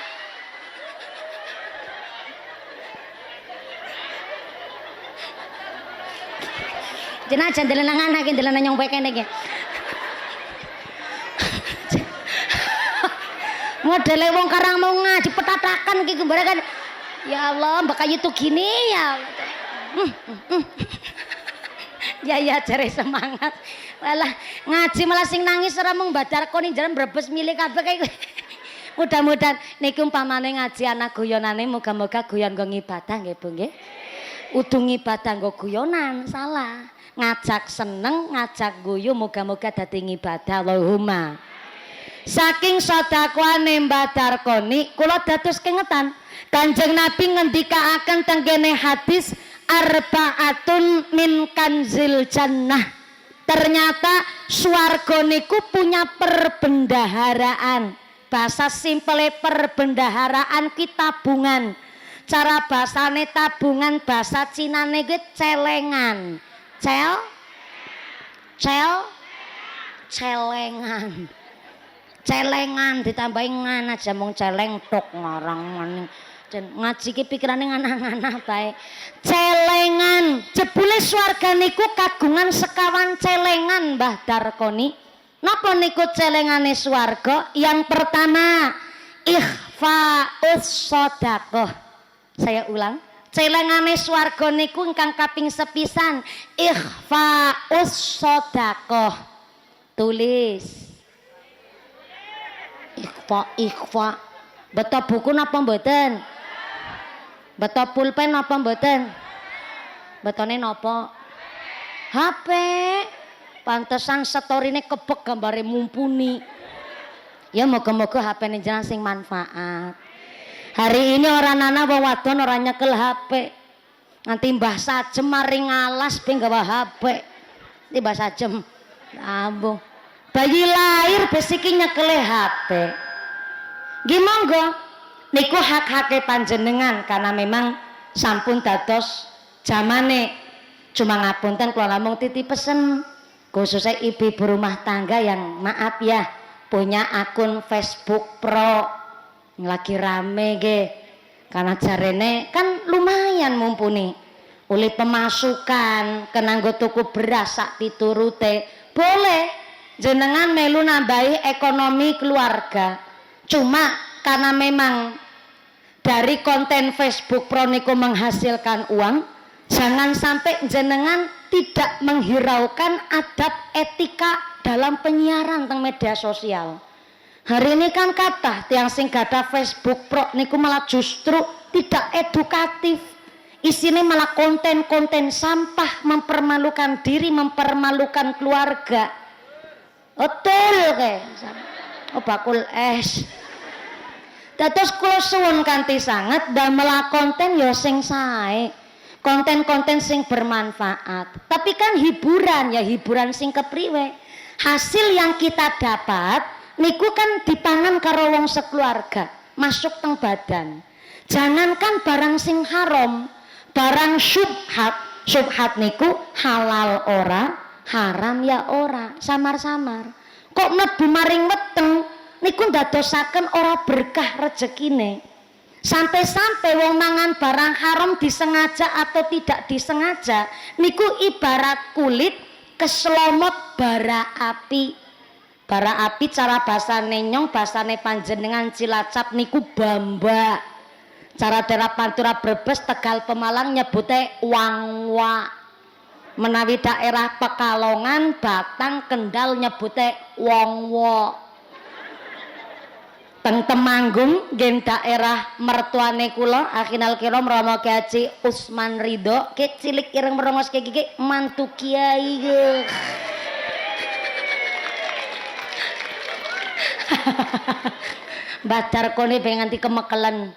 Jenengan jan delenang anak iki delenang nyong kene iki. Modele wong karang mau ngaji petatakan iki kan. Ya Allah, mbak kayu tuh gini ya. Ya jare semangat. Walah ngaji malah sing nangis ora mung Mbah Darkoni jaran brebes milih kabeh kae. Mudah-mudahan niki umpamane ngaji anak guyonane muga-muga guyon nggo ngibadah nggih Bu nggih. Udu ibadah nggo guyonan, salah. Ngajak seneng, ngajak guyu, moga-moga dadi ibadah. Allahumma. Saking sedekahane Mbah Darkoni, kula dados kengetan. Kanjeng Nabi ngendikaaken teng kene hadis arbaatun min kanzil jannah. Ternyata swarga niku punya perbendaharaan. Bahasa simpele perbendaharaan ki tabungan. Cara bahasane tabungan, bahasa Cinane ki celengan. Celengan. Celengan ditambahi ngan aja mung celeng tok ngarang maning. Ngaji ki pikirane nganah-nganah bae. Celengan, jebule swarga niku kagungan sekawan celengan Mbah Darkoni. Napa niku celengane swarga? Yang pertama, ikhfaus shadaqah. Saya ulang, celengane swarga niku ingkang kaping sepisan, ikhfaus shadaqah. Tulis. Ikhfa. Beto buku napa mboten? Beto pulpen napa mboten? Betone napa? HP. Pantesan storine kebek gambare mumpuni. Ya moga-moga HP-ne jenengan sing manfaat. Hari ini orang nana wong wadon ora nyekel HP. Nanti Mbah Sajem mari ngalas pe nggawa HP. Iki Mbah Sajem. Ambo. Bayi lahir besiki nyekele HP. Gimonggo niku hak-hake panjenengan karena memang sampun dados zamane. Cuma ngapunten kula namung titip pesen khususnya ibu-ibu rumah tangga yang maaf ya punya akun Facebook Pro lagi rame ge karena jarene kan lumayan mumpuni oleh pemasukan kenanggo tuku beras sak piturute boleh jenengan melu nambahi ekonomi keluarga. Cuma karena memang dari konten Facebook Pro niku menghasilkan uang, jangan sampai jenengan tidak menghiraukan adab etika dalam penyiaran tentang media sosial. Hari ini kan kata tiang sing gada Facebook Pro niku malah justru tidak edukatif. Isinya malah konten-konten sampah, mempermalukan diri, mempermalukan keluarga. Betul ke? Oh bakul es. Dados kula suwun kanthi sanget damel konten ya sing sae. Konten-konten sing bermanfaat. Tapi kan hiburan ya hiburan sing kepriwe. Hasil yang kita dapat niku kan dipangan karo wong sekeluarga, masuk teng badan. Jangankan barang sing haram, barang syubhat. Syubhat niku halal ora, haram ya ora, samar-samar. Kok mlebu maring weteng niku ndadosaken ora berkah rezekine. Sampai-sampai wong mangan barang haram disengaja atau tidak disengaja niku ibarat kulit keselomot bara api. Bara api cara bahasane nyong, bahasane panjenengan Cilacap niku bamba. Cara daerah Pantura Brebes Tegal Pemalang nyebute wangwa. Menawi daerah Pekalongan Batang Kendal nyebute wongwo. Teng Temanggung nggih daerah mertuane kula Akhinal Kiram Rama Haji Usman Ridho ke cilik ireng merongos ke gigi mantu kiai ge. Mbah Darkoni pengen nganti kemekelen.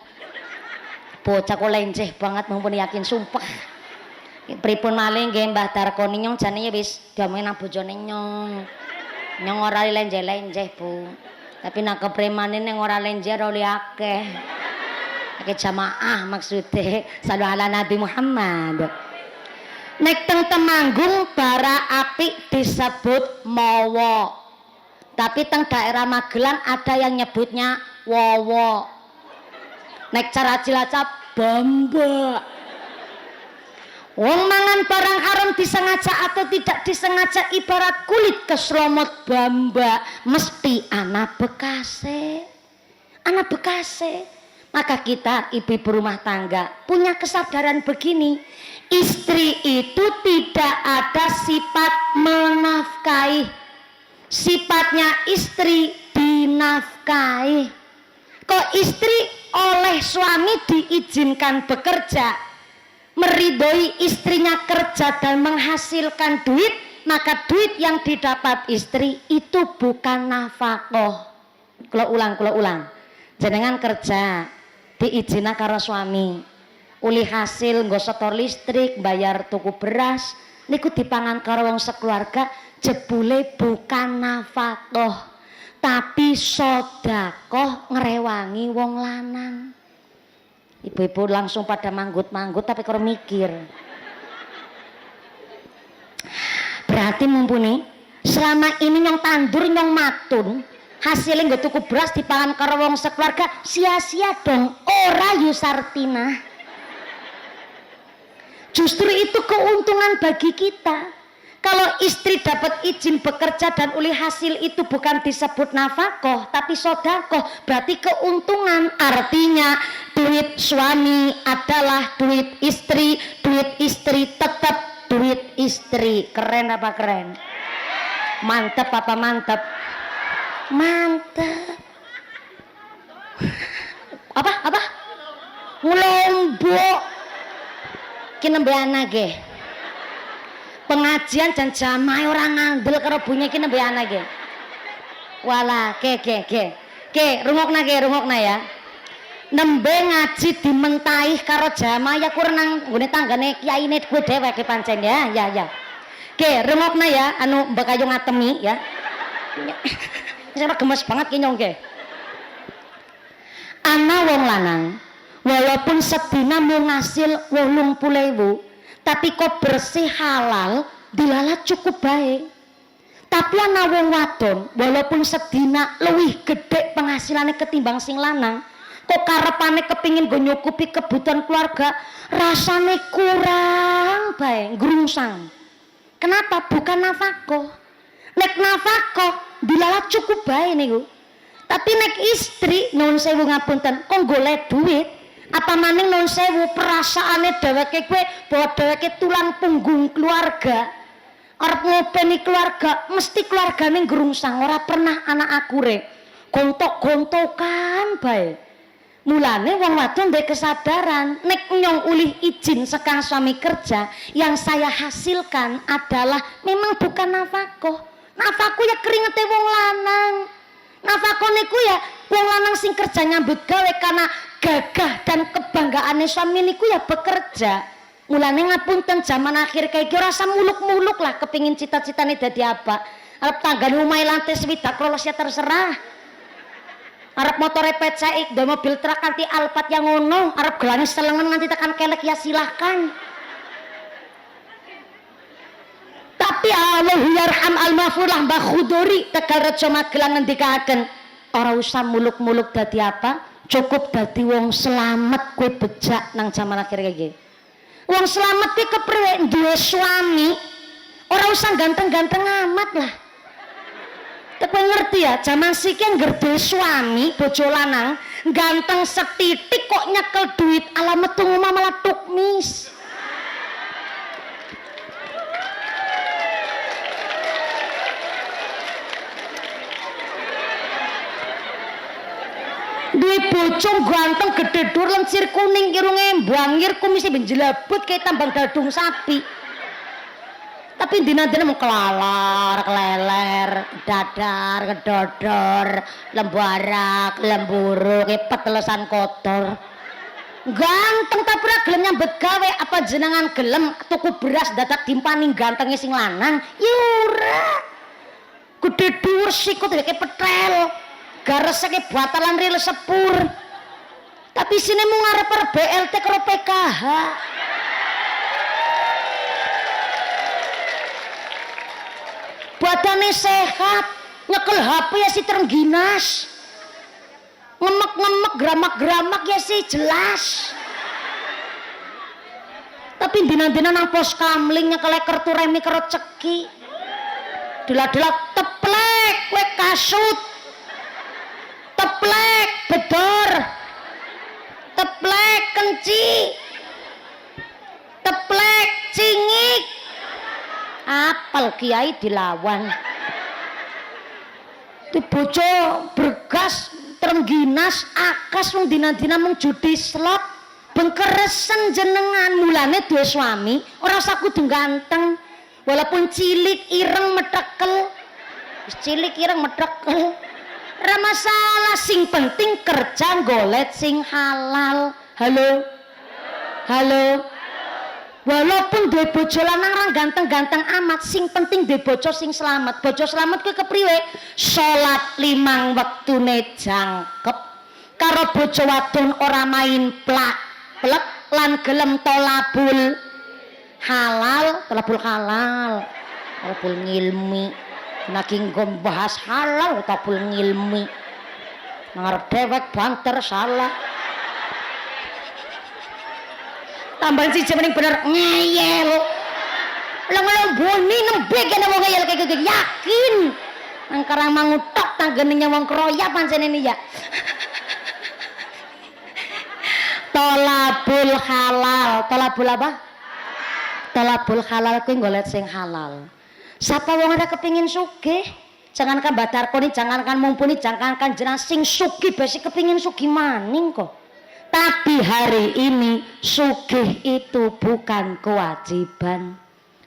Bocah kok lenceh banget mumpun yakin sumpah. Pripun malih nggih Mbah Darkoni nyong jane wis diomongin nang bojone nyong. Nyong ora lenjeh-lenjeh, Bu. Tapi nak kepremane neng ora lenjer oleh akeh jamaah maksudnya sallallahu ala Nabi Muhammad. Nek teng Temanggung bara api disebut mowo, tapi teng daerah Magelang ada yang nyebutnya wowo. Nek cara Cilacap bamba. Wong mangan barang haram disengaja atau tidak disengaja ibarat kulit keselomot bamba mesti anak bekase. Anak bekase. Maka kita ibu-ibu rumah tangga punya kesadaran begini, istri itu tidak ada sifat menafkahi. Sifatnya istri dinafkahi. Kok istri oleh suami diizinkan bekerja, meridhoi istrinya kerja dan menghasilkan duit, maka duit yang didapat istri itu bukan nafkah. Kalau ulang, jenengan kerja diizina karo suami, uli hasil nggo setor listrik, bayar tuku beras, niku dipangan karo wong sekeluarga, jebule bukan nafkah, tapi sedekah ngrewangi wong lanang. Ibu-ibu langsung pada manggut-manggut tapi karo mikir. Berarti mumpuni selama ini nyong tandur nyong matun, hasilnya nggak tuku beras dipangan karo wong sekeluarga, sia-sia dong. Ora Yusartina. Justru itu keuntungan bagi kita. Kalau istri dapat izin bekerja dan uli hasil itu bukan disebut nafkah tapi sedekah, berarti keuntungan. Artinya duit suami adalah duit istri tetap duit istri. Keren apa keren? Mantep apa mantep? Mantep. Apa? Ngelombok. Ki nembe anake. Pengajian dan jamaah orang ngandel karo bunyi ki nembe anake. Wala, ke. Rungokna ya. Nembe ngaji dimentaih karo jamaah ya kurang nang nggone tanggane kiyaine kowe dhewe ke pancen ya. Ke, rungokna ya, anu Mbak Ayu ngatemi ya. Saya gemes banget ki nyong ke. Ana wong lanang walaupun sedina mau ngasil 80.000 tapi kok bersih halal dilalat cukup baik. Tapi ana wong wadon walaupun sedina luwih gede penghasilannya ketimbang sing lanang, kok karepane kepingin go nyukupi kebutuhan keluarga, rasane kurang baik, grungsang. Kenapa? Bukan nafkah. Nek nafkah dilalat cukup baik niku. Tapi nek istri non sewu ngapunten kok golek duit, apa maning non sewu perasaane dheweke kowe bahwa dheweke tulang punggung keluarga, arep ngopeni keluarga, mesti keluargane grungsang, ora pernah anak akure gontok-gontokan bae. Mulane wong wadon ndek kesadaran nek nyong ulih izin sekang suami kerja, yang saya hasilkan adalah memang bukan nafkah. Nafkah ya keringete wong lanang. Nafkah niku ya wong lanang sing kerja nyambut gawe karena gagah dan kebanggaane suami niku ya bekerja. Mulane ngapunten zaman akhir kayak ora rasa muluk-muluk lah kepingin cita-citane dadi apa. Arep tanggane omahe lantai swidak lolos ya terserah. Arep motor PCX do mobil truk kanti Alphard yang ngono, arep gelane selengen nganti tekan kelek ya silahkan. Tapi Allah yarham al-mafurlah Mbah Khudori Tegal Rejo Magelang ngendikaken ora usah muluk-muluk dadi apa, cukup dadi wong selamat kowe bejak nang zaman akhir iki. Wong selamat ki kepriwe duwe suami, ora usah ganteng-ganteng amat lah. Kowe ngerti ya, zaman siki ngerti suami bojo lanang ganteng setitik kok nyekel duit ala metu omah malah tukmis. Duwe bojo ganteng gede dur lencir kuning irunge mbangir kumise benjelabut kayak tambang dadung sapi. Tapi dina-dina mau kelalar, keleler, dadar, kedodor, lembarak, lemburu, kayak petelesan kotor. Ganteng tapi ora gelem nyambet gawe, apa jenengan gelem tuku beras dadak dimpaning gantenge sing lanang? Ya ora. Gede dur sikut kayak petel. Garesake batalan ril sepur. Tapi sini mau ngarep BLT karo PKH. Badannya sehat, nyekel HP ya si terengginas, ngemek-ngemek, gramak-gramak ya si jelas. Tapi dina-dina nang pos kamling nyekel kartu remi karo ceki, delak-delak teplek, kue kasut, teplek bedor, teplek kenci, teplek cingik. Apel kiai dilawan. Itu bojo bergas terengginas akas wong dina-dina mung judi slot bengkeresen jenengan mulane duwe suami ora usah kudu ganteng walaupun cilik ireng metekel cilik ireng metekel ora masalah sing penting kerja golek sing halal. Halo walaupun duwe bojo lanang ra ganteng-ganteng amat sing penting duwe bojo sing selamat. Bojo selamat kuwi kepriwe? Salat 5 wektune jangkep karo bojo wadon ora main plek lan gelem tolabul halal talabul ngilmi lagi ngombahas halal talabul ngilmi ngarep dewek banter salah tambahan siji mending bener ngeyel lang boni nembe kene wong ngeyel kayak gitu yakin nang karang mangutok tanggene wong kroya pancen ini ya. Tolabul halal, tolabul apa? Tolabul halal kuwi golek sing halal. Sapa wong ora kepengin sugih, jangankan Bathar Koni, jangankan mumpuni, jangankan jenengan sing sugih besi kepengin sugih maning kok. Tapi hari ini sugih itu bukan kewajiban.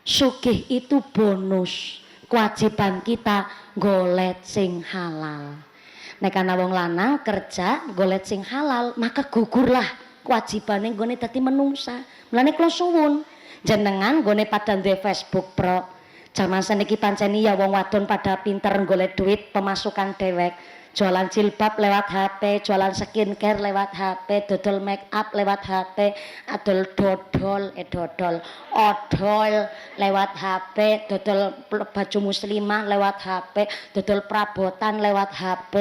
Sugih itu bonus. Kewajiban kita golek sing halal. Nek ana wong lanang kerja golek sing halal, maka gugurlah kewajibane nggone dadi menungsa. Mulane kula suwun jenengan nggone pada duwe Facebook Pro. Jaman saniki pancen ya wong wadon pada pinter golek duit pemasukan dewek. Jualan jilbab lewat HP, jualan skincare lewat HP, dodol make up lewat HP, adol odol lewat HP, dodol baju muslimah lewat HP, dodol perabotan lewat HP.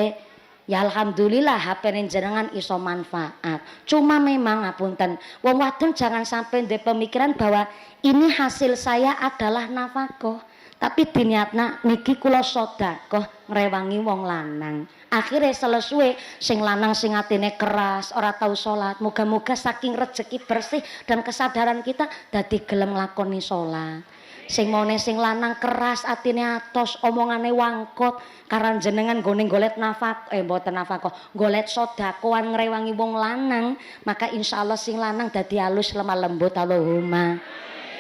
Ya alhamdulillah HP ini jenengan iso manfaat. Cuma memang ngapunten, wong wadon jangan sampai ndek pemikiran bahwa ini hasil saya adalah nafkah. Tapi diniatna niki kula sedekah ngrewangi wong lanang. Akhirnya selesai sing lanang sing atine keras, ora tahu salat. Moga-moga saking rezeki bersih dan kesadaran kita dadi gelem nglakoni salat. Sing mone sing lanang keras atine atos omongane wangkot karan jenengan gone golek mboten nafkah golek sedekahan ngrewangi wong lanang maka insyaallah sing lanang dadi halus lemah lembut Allahumma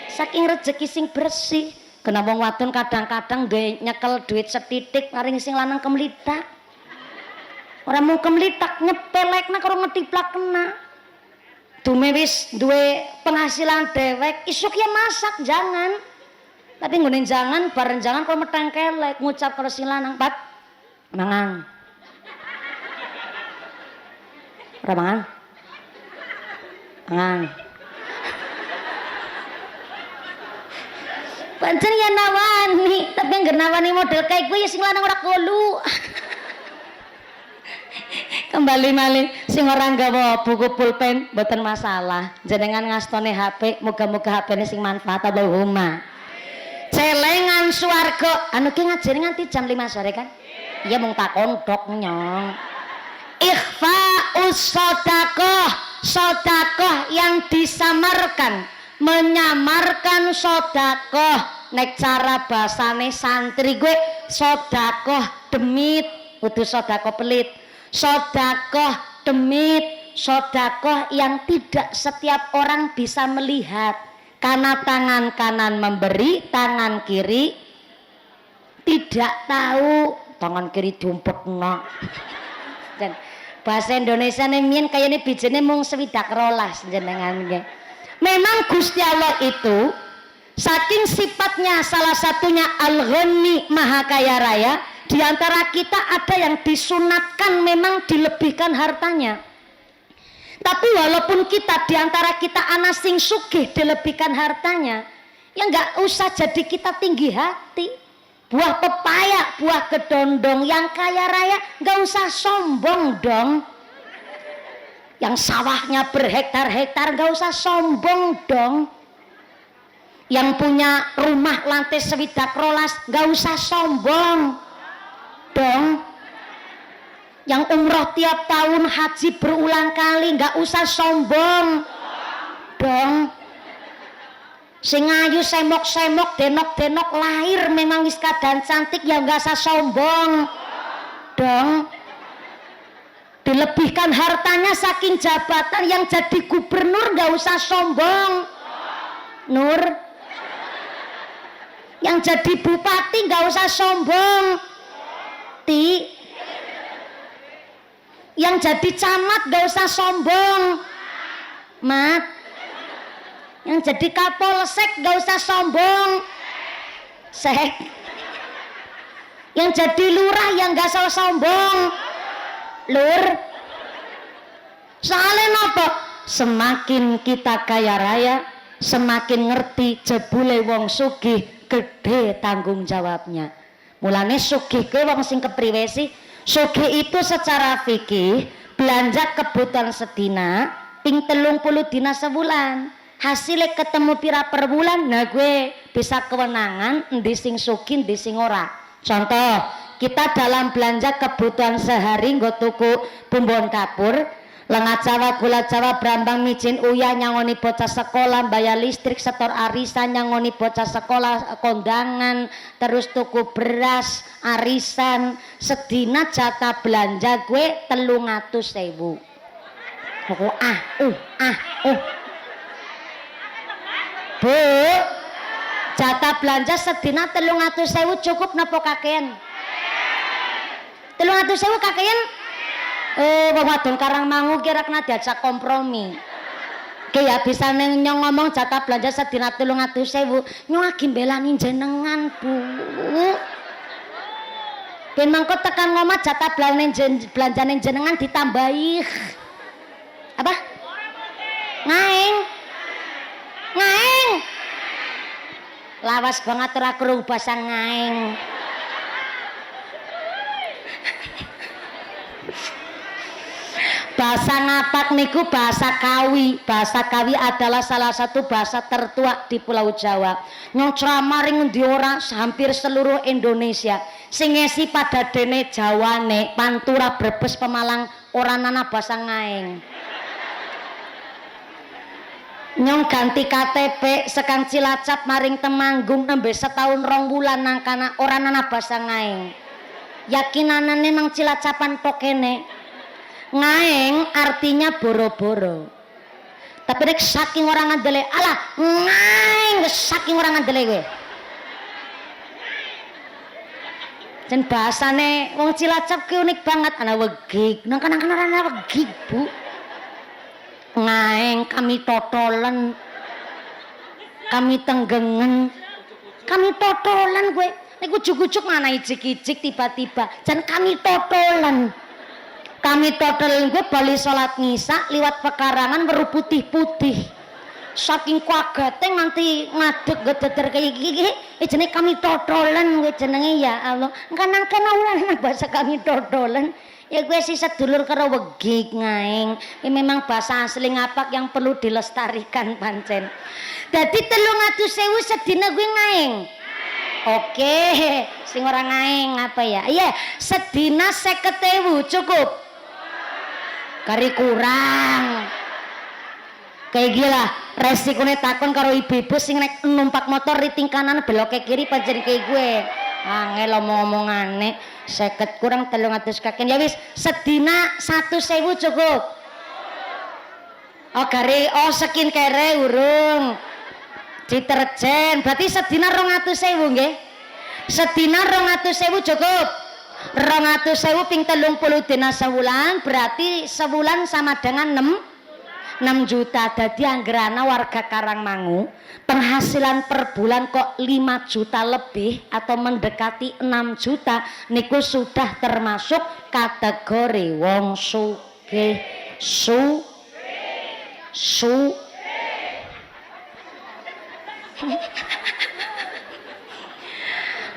saking rezeki sing bersih kena wong wadon kadang-kadang nyekel duit setitik maring sing lanang kemlitak ora mau kemlitak nyepelekna karo ngetiplak kena dume wis duwe penghasilan dewek isuk ya masak jangan. Tapi ngene jangan bareng jangan kalau meteng kelek ngucap kalau sing lanang Pat mangan. Ora mangan. Mangan. Pancen ya nawani, tapi angger nawani model kayak gue ya sing lanang ora kolu. Kembali malih sing ora nggawa buku pulpen mboten masalah. Jenengan ngastone HP, muga-muga HP-ne sing manfaat Allahumma. Celengan swarga anu ki ngajari nganti jam 5 sore kan iya mung tak kondok nyong ikhfa'us sedekah yang disamarkan menyamarkan sedekah nek cara basane santri gue sedekah demit kudu sedekah pelit sedekah demit sedekah yang tidak setiap orang bisa melihat. Karena tangan kanan memberi, tangan kiri tidak tahu, tangan kiri dumpekna. Dan bahasa Indonesia nih kayak ini bijine mung 20 rolas jenengan nggih. Memang Gusti Allah itu saking sifatnya salah satunya Al-Ghani Maha Kaya Raya, di antara kita ada yang disunatkan memang dilebihkan hartanya. Tapi walaupun kita diantara kita anak sing sugih dilebihkan hartanya, ya nggak usah jadi kita tinggi hati. Buah pepaya, buah kedondong yang kaya raya nggak usah sombong dong. Yang sawahnya berhektar-hektar nggak usah sombong dong. Yang punya rumah lantai 20 rolas nggak usah sombong dong. Yang umroh tiap tahun haji berulang kali nggak usah sombong dong. Sing ayu semok-semok denok-denok lahir memang wis keadaan cantik ya nggak usah sombong dong. dilebihkan hartanya saking jabatan. Yang jadi gubernur nggak usah sombong, Nur. Yang jadi bupati nggak usah sombong, Ti. Yang jadi camat nggak usah sombong, Mat. Yang jadi kapolsek nggak usah sombong, Sek. Yang jadi lurah yang nggak usah sombong, Lur. Soalnya nopo? Semakin kita kaya raya, semakin ngerti jebule wong sugih gede tanggung jawabnya. Mulane sugih ke wong sing kepriwe sih? Sugih itu secara fikih belanja kebutuhan sedina ping 30 dina sebulan. Hasilnya ketemu pira per bulan, nah gue bisa kewenangan endi sing sugih endi sing ora. Contoh, kita dalam belanja kebutuhan sehari nggo tuku bumbon kapur, lengat Jawa, gula Jawa, brambang, micin, uyah nyangoni bocah sekolah, bayar listrik, setor arisan nyangoni bocah sekolah, kondangan, terus tuku beras, arisan, sedina jatah belanja gue 300.000. Bu, jatah belanja sedina 300.000 cukup napa kakean? 300.000 kakean? Wong wadon Karangmangu kira kena diajak kompromi. Ki ya bisa nyong ngomong jatah belanja sedina 300.000, nyong lagi belani jenengan, Bu. Ben mangko tekan ngomah jatah belanjane jenengan ditambahi. Apa? Ngaeng. Ngaeng. Lawas banget ora krungu basa ngaeng. Bahasa ngapak niku bahasa Kawi. Bahasa Kawi adalah salah satu bahasa tertua di Pulau Jawa. Nyong ceramah ring endi ora hampir seluruh Indonesia. Sing ngesi pada dene Jawane, Pantura, Brebes, Pemalang ora nana bahasa ngaeng. Nyong ganti KTP sekang Cilacap maring Temanggung nembe setahun 2 bulan nang kana ora nana bahasa ngaeng. Yakinanane nang Cilacapan tok kene. Ngaeng artinya boro-boro. Tapi nek saking orang ngandele, alah ngaeng saking orang ngandele kowe. Jen bahasane wong Cilacap ki unik banget, ana wegik. Nang kana ana wegik, Bu. Ngaeng kami totolen. Kami tenggengen. Kami totolen kowe. Nek ujug-ujug mana ijik-ijik tiba-tiba. Jan kami totolen. Kami total gue bali sholat ngisa liwat pekarangan weru putih-putih saking kuagate nganti ngadeg gedeter kayak gigi jenenge kami totolan gue jenenge ya Allah kan ulah bahasa kami totolan ya gue sih sedulur karo wegik ngaeng memang bahasa asli ngapak yang perlu dilestarikan pancen jadi 300.000 sedina gue ngaeng. Oke sing ora ngaeng apa ya iya sedina 50.000 cukup kari kurang kayak gila resikonya takon karo ibu-ibu sing nek numpak motor riting kanan belok ke kiri pancen kayak gue angel omong-omongane 50 kurang 300 kaken ya wis sedina 1.000 cukup oh kari oh skin kere urung deterjen berarti sedina 200.000 nggih sedina 200.000 cukup 200.000 ping 30 dina sebulan berarti sebulan sama dengan 6 juta. Jadi anggerana warga Karangmangu penghasilan per bulan kok 5 juta lebih atau mendekati 6 juta niku sudah termasuk kategori wong sugih.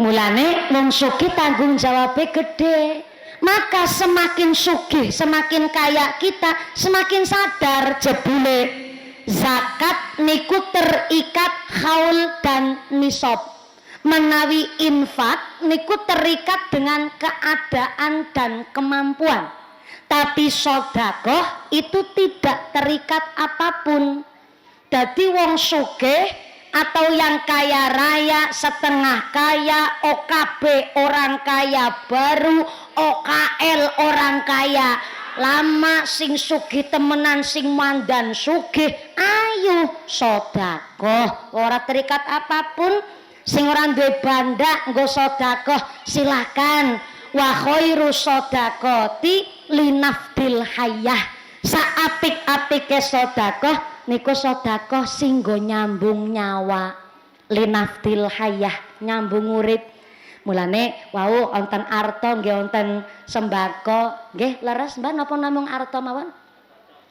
Mulane wong sugih tanggung jawabnya gede. Maka semakin sugih, semakin kaya kita, semakin sadar jebule zakat niku terikat haul dan nisab. Menawi infak niku terikat dengan keadaan dan kemampuan. Tapi sedekah itu tidak terikat apapun. Jadi wong sugih atau yang kaya raya, setengah kaya, OKB orang kaya baru, OKL orang kaya lama sing sugih temenan sing mandan sugih ayo sedekah ora terikat apapun sing ora duwe bandak nggo sedekah silakan wa khairu sedaqati linafdil hayyah saapik-apike sedekah niku sedekah sing nggo nyambung nyawa linafdil hayyah nyambung urip. Mulane wau wonten arta nggih wonten sembako nggih leres Mbah napa namung arta mawon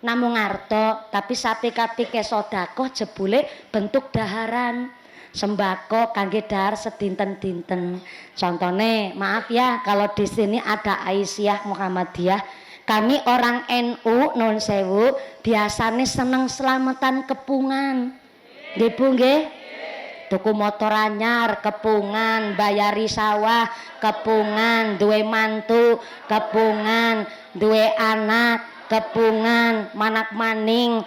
namung arta tapi sapik-apike sedekah jebule bentuk daharan sembako kangge dahar sedinten-dinten. Contone maaf ya kalau di sini ada Aisyah Muhammadiyah, kami orang NU non sewu biasanya seneng selamatan kepungan nggih Bu nggih, tuku motor anyar kepungan, bayari sawah kepungan, duwe mantu kepungan, duwe anak kepungan, manak maning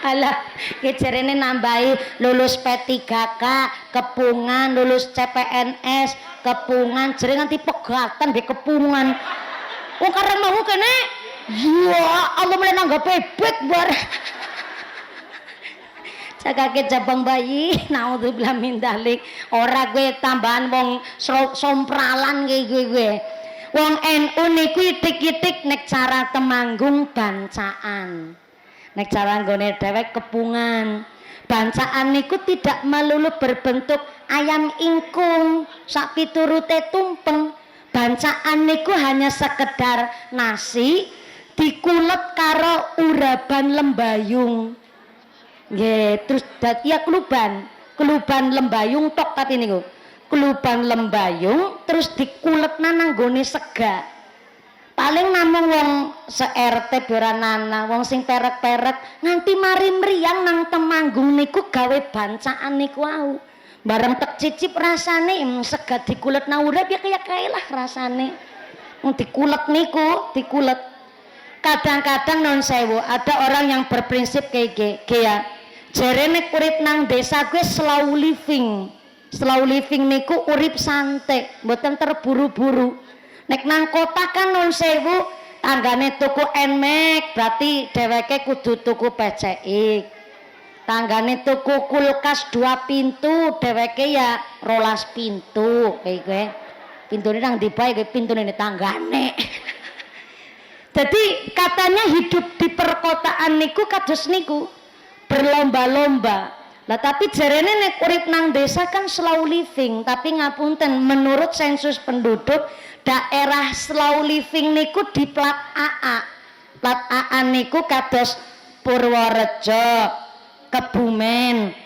alah kicerene nambahi lulus P3K kepungan, lulus CPNS kepungan, jere nganti pegatan di kepungan. Oh karena mau kene ya Allah mulai nanggap bebek bar cakake jabang bayi naudzubillah min dalik ora gue tambahan wong sompralan gue wong NU niku itik-itik nek cara temanggung bancaan nek cara nggone dhewek kepungan bancaan niku tidak melulu berbentuk ayam ingkung sak piturute tumpeng bancaan niku hanya sekedar nasi dikulet karo uraban lembayung nggih terus ya keluban lembayung tok tapi niku keluban lembayung terus dikuletna nang nggone sega paling namung wong se-RT beranana wong sing perek-perek nganti mari mriyang nang Temanggung niku gawe bancaan niku wau bareng tek cicip rasane sega dikuletna urip ya kaya kae lah rasane dikulet niku dikulet kadang-kadang non sewu ada orang yang berprinsip kayak ya jere nek urip nang desa gue slow living niku urip santai mboten terburu-buru nek nang kota kan non sewu tanggane tuku enmek berarti dheweke kudu tuku PCX tanggane tuku kulkas 2 pintu dheweke ya 12 pintu kayak gue pintune nang dibae gue pintune tanggane jadi katanya hidup di perkotaan niku kados niku berlomba-lomba lah tapi jarene nek urip nang desa kan slow living tapi ngapunten menurut sensus penduduk daerah slow living niku di plat AA niku kados Purworejo Kebumen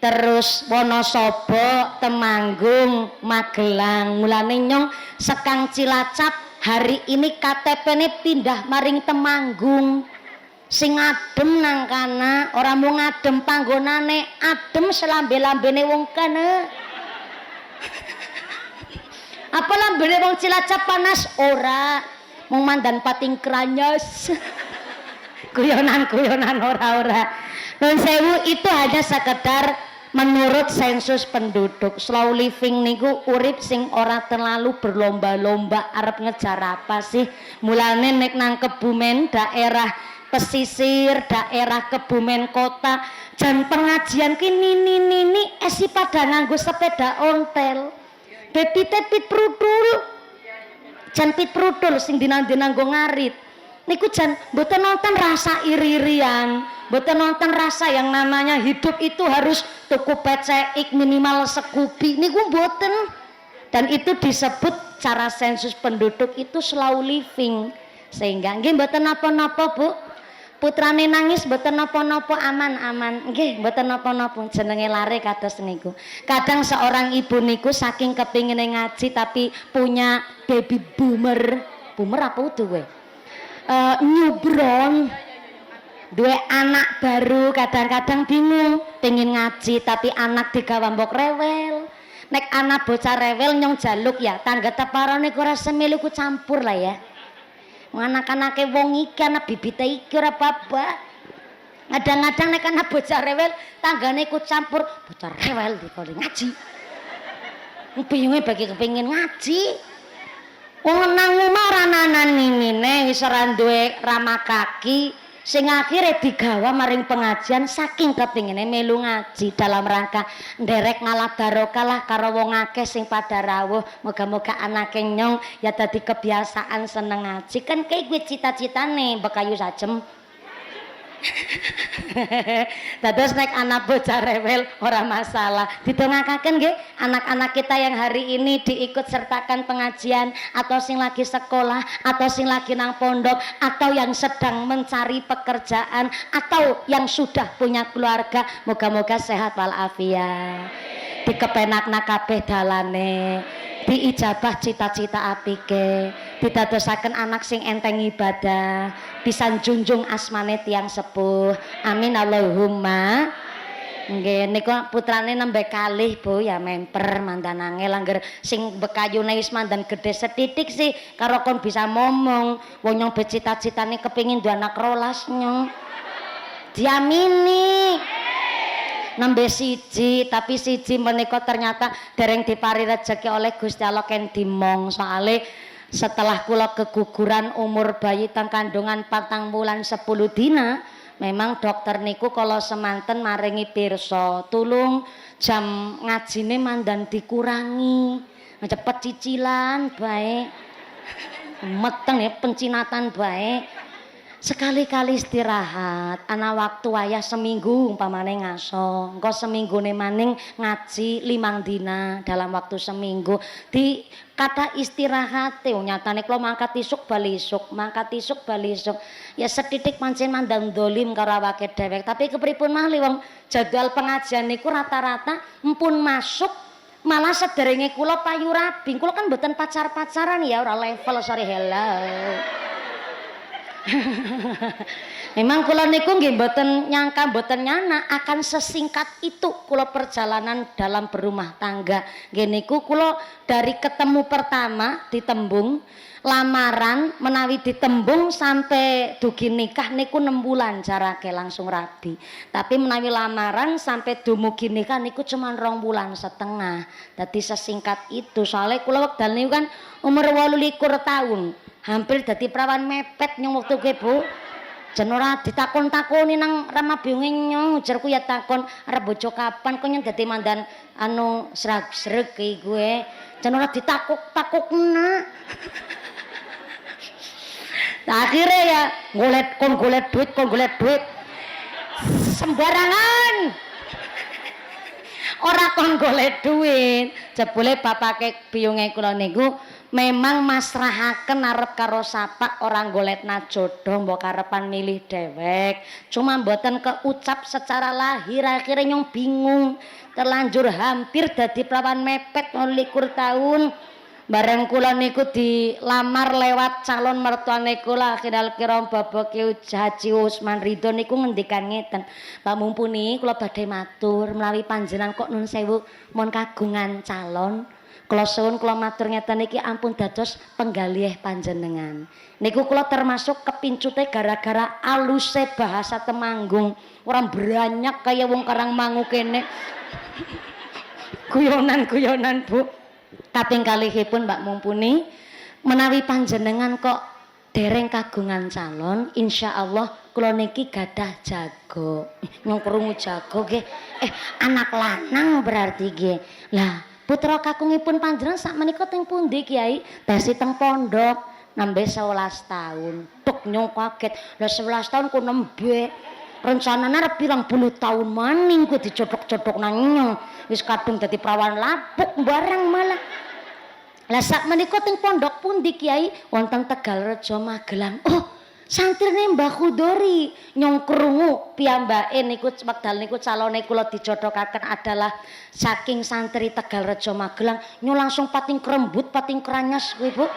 terus Wonosobo Temanggung Magelang mulane nyong sekang Cilacap hari ini KTP-ne pindah maring Temanggung sing adem nang kana ora mung adem panggonane adem selambe-lambene wong kana apa lambene wong Cilacap panas ora mung mandan pating kranyes guyonan ora nun sewu itu hanya sekedar menurut sensus penduduk slow living niku urip sing ora terlalu berlomba-lomba arep ngejar apa sih mulane nek nang Kebumen daerah pesisir daerah Kebumen kota jan pengajian ki nini esi pada nganggo sepeda ontel pepit prudul jan pit prudul sing dina-dina nggo ngarit niku jan mboten nonton rasa iri-irian mboten nonton rasa yang namanya hidup itu harus tuku PCX minimal sekubi niku mboten dan itu disebut cara sensus penduduk itu slow living sehingga nggih mboten napa-napa Bu putrane nangis mboten napa-napa aman-aman nggih mboten napa-napa jenenge lare kados niku kadang seorang ibu niku saking kepingine ngaji tapi punya baby boomer apa itu kowe newborn duwe anak baru kadang-kadang bingung pengen ngaji tapi anak digawa mbok rewel nek anak bocah rewel nyong jaluk ya tangga teparane ora semelu ku campur lah ya anak-anake wong iki ana bibite iki ora apa-apa kadang-kadang nek ana bocah rewel tanggane ku campur bocah rewel dikone ngaji bingunge bagi kepengin ngaji nang omah ora nanan mimine wis ora duwe rama kaki sing akhire digawa maring pengajian saking kepingine melu ngaji dalam rangka nderek ngalah barokah lah karo wong akeh sing padha rawuh. Moga-moga anake nyong ya dadi kebiasaan seneng ngaji kan kayak gue cita-citane bekayu sajem. Dados nek anak bocah rewel ora masalah. Didongakaken nggih anak-anak kita yang hari ini diikut sertakan pengajian atau sing lagi sekolah atau sing lagi nang pondok atau yang sedang mencari pekerjaan atau yang sudah punya keluarga. Moga-moga sehat walafiat. Dikepenakna kabeh dalane. Diijabah cita-cita apike, didadosaken anak sing enteng ibadah, bisa junjung asmane tiang sepuh. Amin Allahumma. Nggih niku putrane nembe kalih Bu ya memper mandanange langgar sing bekayune wis mandan gedhe setitik sih karo kon bisa momong. Wong nyong becita-citane kepengin duwe anak 12 nyong. Diamini. Nembe siji tapi siji menika ternyata dereng dipari rezeki oleh Gusti Allah ken dimong soale setelah kula keguguran umur bayi teng kandungan 4 bulan 10 dina memang dokter niku kalau semanten maringi pirsa tulung jam ngajine mandan dikurangi cepet cicilan bae meteng ya pencinatan bae sekali-kali istirahat ana waktu wayah seminggu umpamane ngaso engko seminggune maning ngaji 5 dina dalam waktu seminggu di kata istirahat nyatane kula mangkat isuk bali isuk mangkat isuk bali isuk ya setitik pancen mandang dolim karo awake dhewek tapi kepripun malih wong jadwal pengajian niku rata-rata empun masuk malah sederenge kula payu rabing kula kan mboten pacar-pacaran ya ora level sorry hello. Memang kula niku nggih mboten nyangka mboten nyana akan sesingkat itu kula perjalanan dalam berumah tangga. Nggih niku kula dari ketemu pertama ditembung lamaran menawi ditembung sampai dugi nikah niku 6 bulan jarake langsung rabi. Tapi menawi lamaran sampai dumugi nikah niku cuma 2,5 bulan. Dadi sesingkat itu soalnya kula wekdal niku kan umur 28 tahun. Hampir dadi perawan mepet nyong wektu kuwi Bu. Jen ora ditakon-takoni nang Rama bingung nyong ujarku ya takon arep bojo kapan kok nyong dadi mandan anu sreg-sreg iki gue. Jen ora ditakuk-takukna. Nah, akhirnya ya golek duit sembarangan. Ora kon golek duit. Jebule bapake biyunge kula niku memang masrahaken arep karo sapa orang golekna jodoh mbok karepan milih dewek cuma mboten keucap secara lahir akhirnya nyong bingung terlanjur hampir dadi perawan mepet 21 tahun bareng kula niku dilamar lewat calon mertuane kula akhirnya kira Bapak Haji Usman Ridho niku ngendikan ngeten Pak mumpuni kula badhe matur menawi panjenengan kok nun sewu mon kagungan calon kula suwun kula matur ngeten iki ampun dados penggalih panjenengan. Niku kula termasuk kepincute gara-gara aluse bahasa Temanggung. Ora branyak kaya wong Karangmangu kene. Guyonan-guyonan Bu. Kaping kalihipun Mbak Mumpuni menawi panjenengan kok dereng kagungan calon, insyaallah kula niki gadah jago. Nyong krungu jago nggih. Anak lanang berarti nggih. Lah putra kakungipun panjenengan sakmenika teng pundi Kiai? Tesi teng pondok nembe 11 tahun. Tuk nyong kaget. Lah 11 tahun ku nembe. Rencanane arep 20 tahun maning ku dicodok-codok nang nyong. Wis kadung dadi perawan lapuk barang malah. Lah sakmenika teng pondok pundi Kiai? Wonten Tegalrejo Magelang. Oh, santrine Mbah Khudori nyong krungu piyambake niku wekdal niku calone kula dijodokaken adalah saking santri Tegalrejo Magelang nyong langsung pating krembut pating kranyas kuwi Bu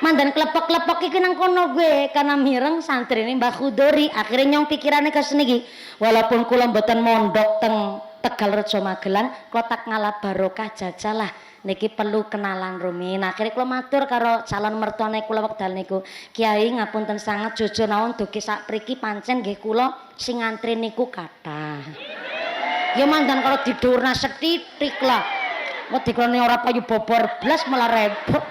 mandan klepek-klepek iki nang kono gue karena mireng santrine Mbah Khudori akhirnya nyong pikirane keseniki walaupun kula mboten mondok teng Tegalrejo Magelang kula tak ngalah barokah jajalah niki perlu kenalan rumin. Akhirnya kula matur karo calon mertuane kula wekdal niku. Kiai ngapunten sanget jojo naon dugi sak priki pancen nggih kula sing ngantri niku kathah. Ya mandan kalau didurna setitik lah. Wedi kene ora payu bobor blas malah repot.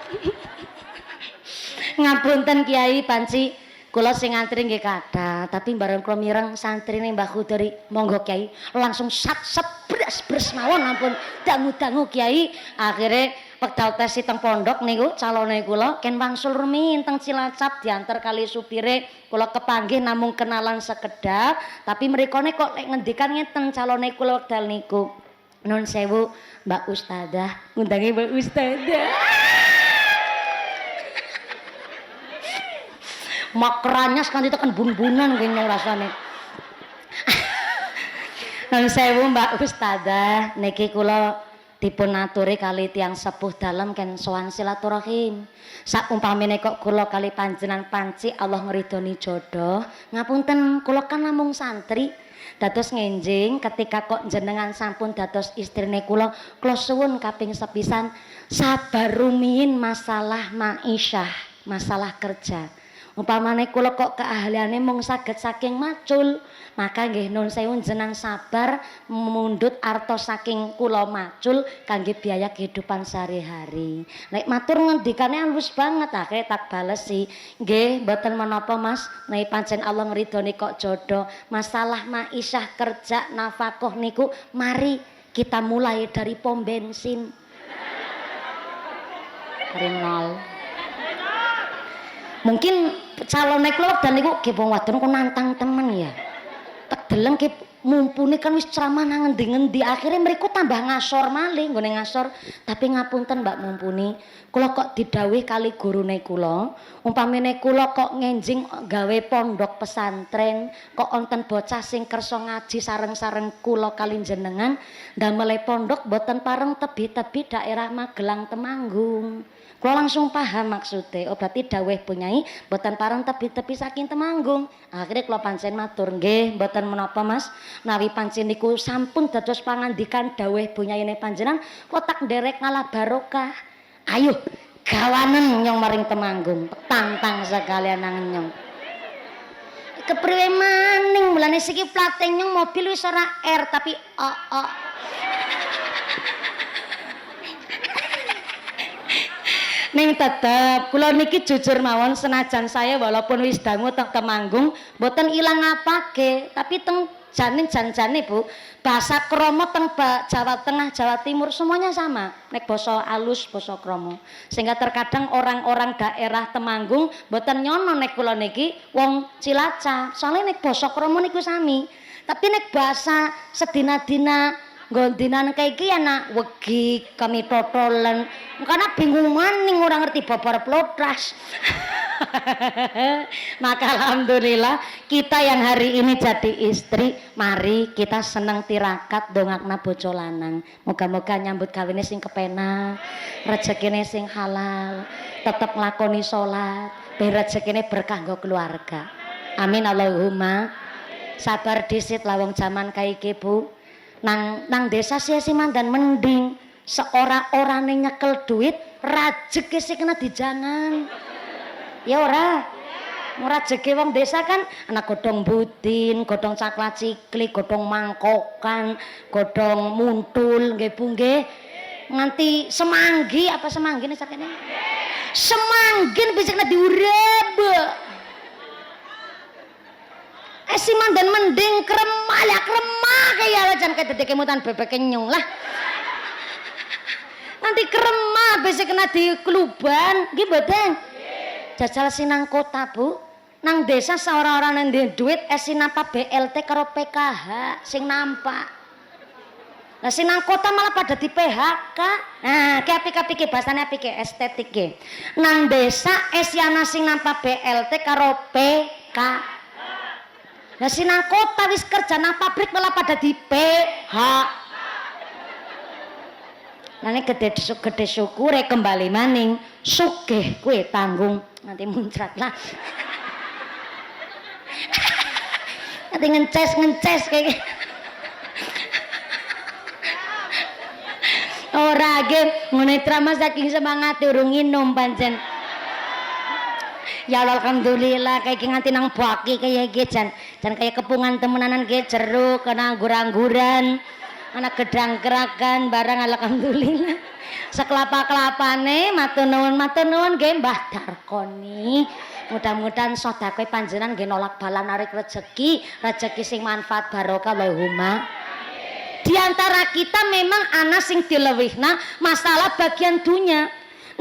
Ngapunten Kiai Panci, kula sing ngantri nggih kathah, tapi bareng kula mireng santrine Mbah Khudri, monggo Kiai, langsung sat-sat bres mawon ampun dangu-dangu Kiai. Akhire wekdal tesi teng pondok niku calone kula ken wangsul rumiyin teng Cilacap diantar kali supire, kula kepanggih namung kenalan sekedap, tapi mrikone kok lek ngendikan ngeten calone kula wekdal niku. Nun sewu Mbak Ustadzah, ngundangi Mbak Ustadzah. Makranya sekanti tekan bun-bunan kayaknya rasanya. Nun sewu Mbak Ustadzah, niki kula dipun aturi kali tiyang sepuh dalem ken sowan silaturahim. Sak umpamine kok kula kali panjenengan Panci Allah ngridoni jodoh, ngapunten kula kan namung santri. Dados ngenjing ketika kok jenengan sampun dados istrine kula suwun kaping sepisan sabar rumiyin masalah ma'isyah, masalah kerja. Umpamane kula kok keahliane mung saged saking macul, maka nggih nun sewu jenengan sabar mundhut arta saking kula macul kangge biaya kehidupan sehari-hari. Nek matur ngendikane alus banget, akhire tak balesi, nggih mboten menapa Mas, nek pancen Allah ngridoni kok jodoh, masalah ma'isyah kerja nafkah niku mari kita mulai dari pom bensin. Renal. Mungkin calon naik lho dan niku nggih wong wadon kok nantang temen ya. Tak deleng ki mumpuni kan wis ceramah nang ngendi-ngendi, akhire mriku tambah ngasor malih nggone ngasor. Tapi ngapunten Mbak Mumpuni, kula kok didhawuhi kali gurune kula, umpamine kula kok ngenjing gawe pondok pesantren, kok wonten bocah sing kersa ngaji sareng-sareng kula kali jenengan, ndamel pondok boten pareng tebi-tebi daerah Magelang Temanggung. Kula langsung paham maksudnya, oh berarti dawuh punyai boten pareng tebi-tebi saking Temanggung. Akhirnya kula pancen matur nggih, boten menapa Mas, nawi pancen niku sampun dados pangandikan dawuh punyaine panjenengan, kula tak nderek ngalah barokah. Ayo gawanen nyong maring Temanggung, tantang sekalian nang nyong. Kepriwe maning mulane siki plate nyong mobil wis ora R tapi Ning tetep kula niki jujur mawon senajan saya walaupun wis dangu teng Temanggung mboten ilang apake, tapi teng janjane Bu, bahasa kromo teng Jawa Tengah, Jawa Timur semuanya sama. Nek basa alus, basa kromo. Sehingga terkadang orang-orang daerah Temanggung mboten nyono nek kula niki wong Cilacap. Soalnya nek basa kromo niku sami. Tapi nek bahasa sedina-dina gondinan kayak iki anak wegi kami totolan karena bingung maning orang ngerti babar plotras. Maka alhamdulillah kita yang hari ini jadi istri, mari kita seneng tirakat dongakna bojo lanang, moga-moga nyambut gawene sing kepenak, rezekine sing halal, tetep nglakoni salat, ben rezekine berkah nggo keluarga. Amin Allahumma. Sabar disit lawang zaman kayak iki Bu. Nang desa sia mandan mending seora-orane nyekel duit rajeke sing kena dijangan. Ya ora rajeke wong desa kan anak godhong butin, godhong caklat ciklik, godhong mangkokan, godhong muntul nggih Bu nggih. Nganti semanggi apa semanggine sakene? Semanggin bisa kena diurep. Si mandan mending kremah ya kremah kaya jan kaya dadi kemutan bebek kenyung lah. Nanti kremah bisa kena di kluban nggih mboten. Jajal sinang kota Bu. Nang desa seorang-orang yang duwe duit sinapa BLT karo PKH sing nampak. Lah sinang kota malah pada di PHK. Nah, ki apik-apik bahasane apik estetik. Nang desa esiana sing nampak BLT karo PKH. Lah sinang kota wis kerja nang pabrik malah pada di PH. Nane gede syukure kembali maning sugih kue tanggung nanti muncrat lah. Nanti ngences kayak ora ge ngene trama saking semangat urung nginum pancen. Ya Allah alhamdulillah kayak nganti nang baki kayak gitu jan kayak kepungan temenanan kayak jeruk kena anggur-angguran anak gedang gerakan barang alhamdulillah sekelapa-kelapane matur nuwun nggih Mbah Darkoni. Mudah-mudahan sedekah panjenengan nggih nolak bala narik rezeki sing manfaat barokah Allahumma. Di antara kita memang ana sing dilewihna masalah bagian dunia.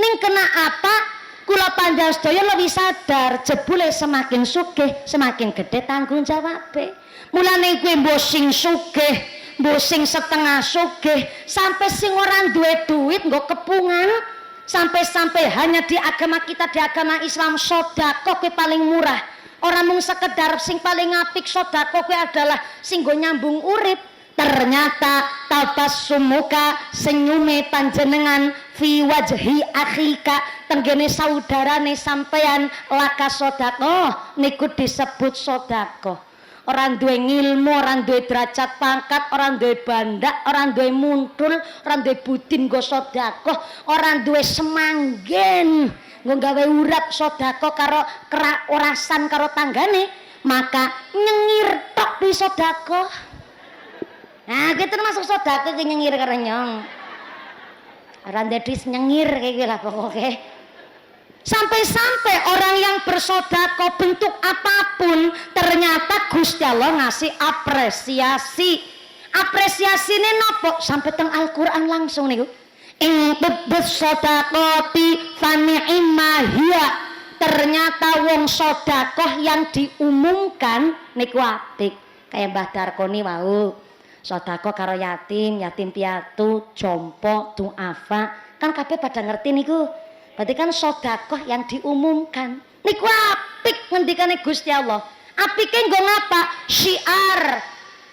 Ning kena apa? Kula panjenengan sedaya lebih sadar jebule semakin sugih semakin gede tanggung jawabe. Mulane kowe mbok sing sugih, mbok sing setengah sugih, sampai sing ora duwe duit nggo kepungan, sampai hanya di agama kita di agama Islam sedekah kowe paling murah. Ora mung sekedar sing paling apik sedekah kowe adalah sing nggo nyambung urip. Ternyata tabassumuka senyume panjenengan fi wajhi akhika tenggene saudarane sampean laka sedekah niku disebut sedekah. Orang duwe ngilmu, orang duwe derajat pangkat, orang duwe bandak, orang duwe muntul, orang duwe budin nggo sedekah, orang duwe semanggen nggo gawe urap sedekah karo orasan karo tanggane, maka nyengir tok di sedekah. Nah, kita termasuk sedekah ki nyengir karo nyong. Ora ndedis nyengir kayak lah pokoknya. Sampai-sampai orang yang bersedekah bentuk apapun ternyata Gusti Allah ngasih apresiasi. Apresiasine nopo? Sampai teng Al-Qur'an langsung niku. In tubus sedekati fa ni'ma hiya. Ternyata wong sedekah yang diumumkan niku apik. Kayak Mbah Darkoni wau. Sedekah karo yatim, yatim piatu, jompo, duafa, kan kabeh pada ngerti niku. Berarti kan sedekah yang diumumkan. Niku apik ngendikane Gusti Allah. Apike nggo ngapa? Syiar,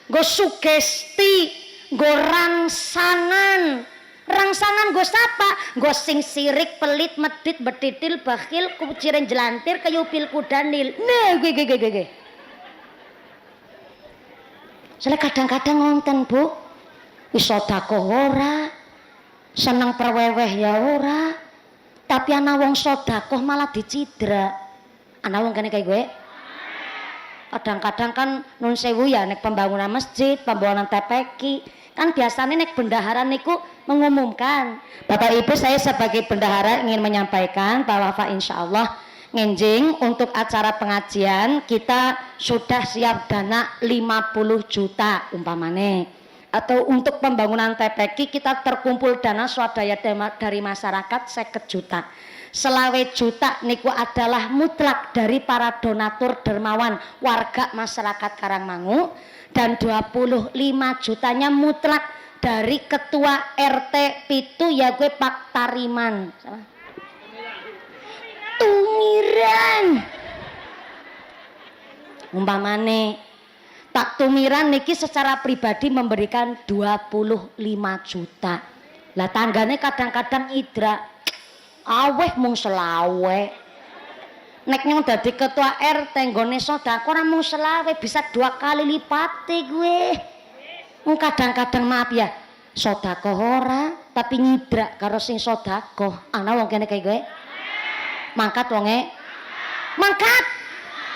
nggo sugesti, nggo rangsangan. Rangsangan nggo sapa? Nggo sing sirik, pelit, medit, betitil, bakhil, kuciren jelantir, kayupil kudanil. Nah, ge. Soalnya kadang-kadang ngonten Bu, wis sedekah ora, seneng perweweh ya ora, tapi ana wong sedekah malah dicidra. Ana wong kene kayak gue. Kadang-kadang kan nun sewu ya nek pembangunan masjid, pembangunan TPQ, kan biasanya nek bendahara niku mengumumkan. Bapak Ibu, saya sebagai bendahara ingin menyampaikan bahwa insyaallah ngenjing untuk acara pengajian kita sudah siap dana 50 juta umpamane, atau untuk pembangunan TPQ kita terkumpul dana swadaya dari masyarakat 50 juta. 20 juta niku adalah mutlak dari para donatur dermawan warga masyarakat Karangmangu, dan 25 jutanya mutlak dari ketua RT Pitu ya gue Pak Tariman Tumiran. Umpamane Pak Tumiran niki secara pribadi memberikan 25 juta. Lah tanggane kadang-kadang idra aweh mung selawe. Nek nyong dadi ketua RT nggone sedekah ora mung selawe, bisa 2 kali lipate gue. Kadang-kadang maaf ya, sedekah ora tapi nyidrak karo sing sedekah. Ana wong kene kayak gue. Mangkat wonge. Mangkat.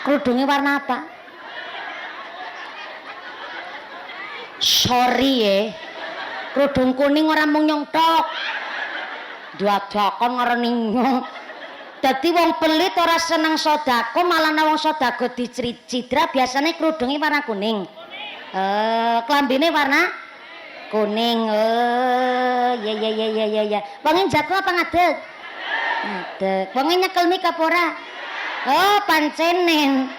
Kerudungnya warna apa? Sorry ya. Kerudung kuning orang mung nyong tok. Duadakon ngarani nyong. Dadi wong pelit ora seneng sedekah, malah wong sedekah dicidra biasanya kerudungnya warna kuning. Klambine warna kuning. Ya. Wongin jatuh apa ngadeg? Ngadeg. Wongin nyekel mik apa ora? Oh, pancenen.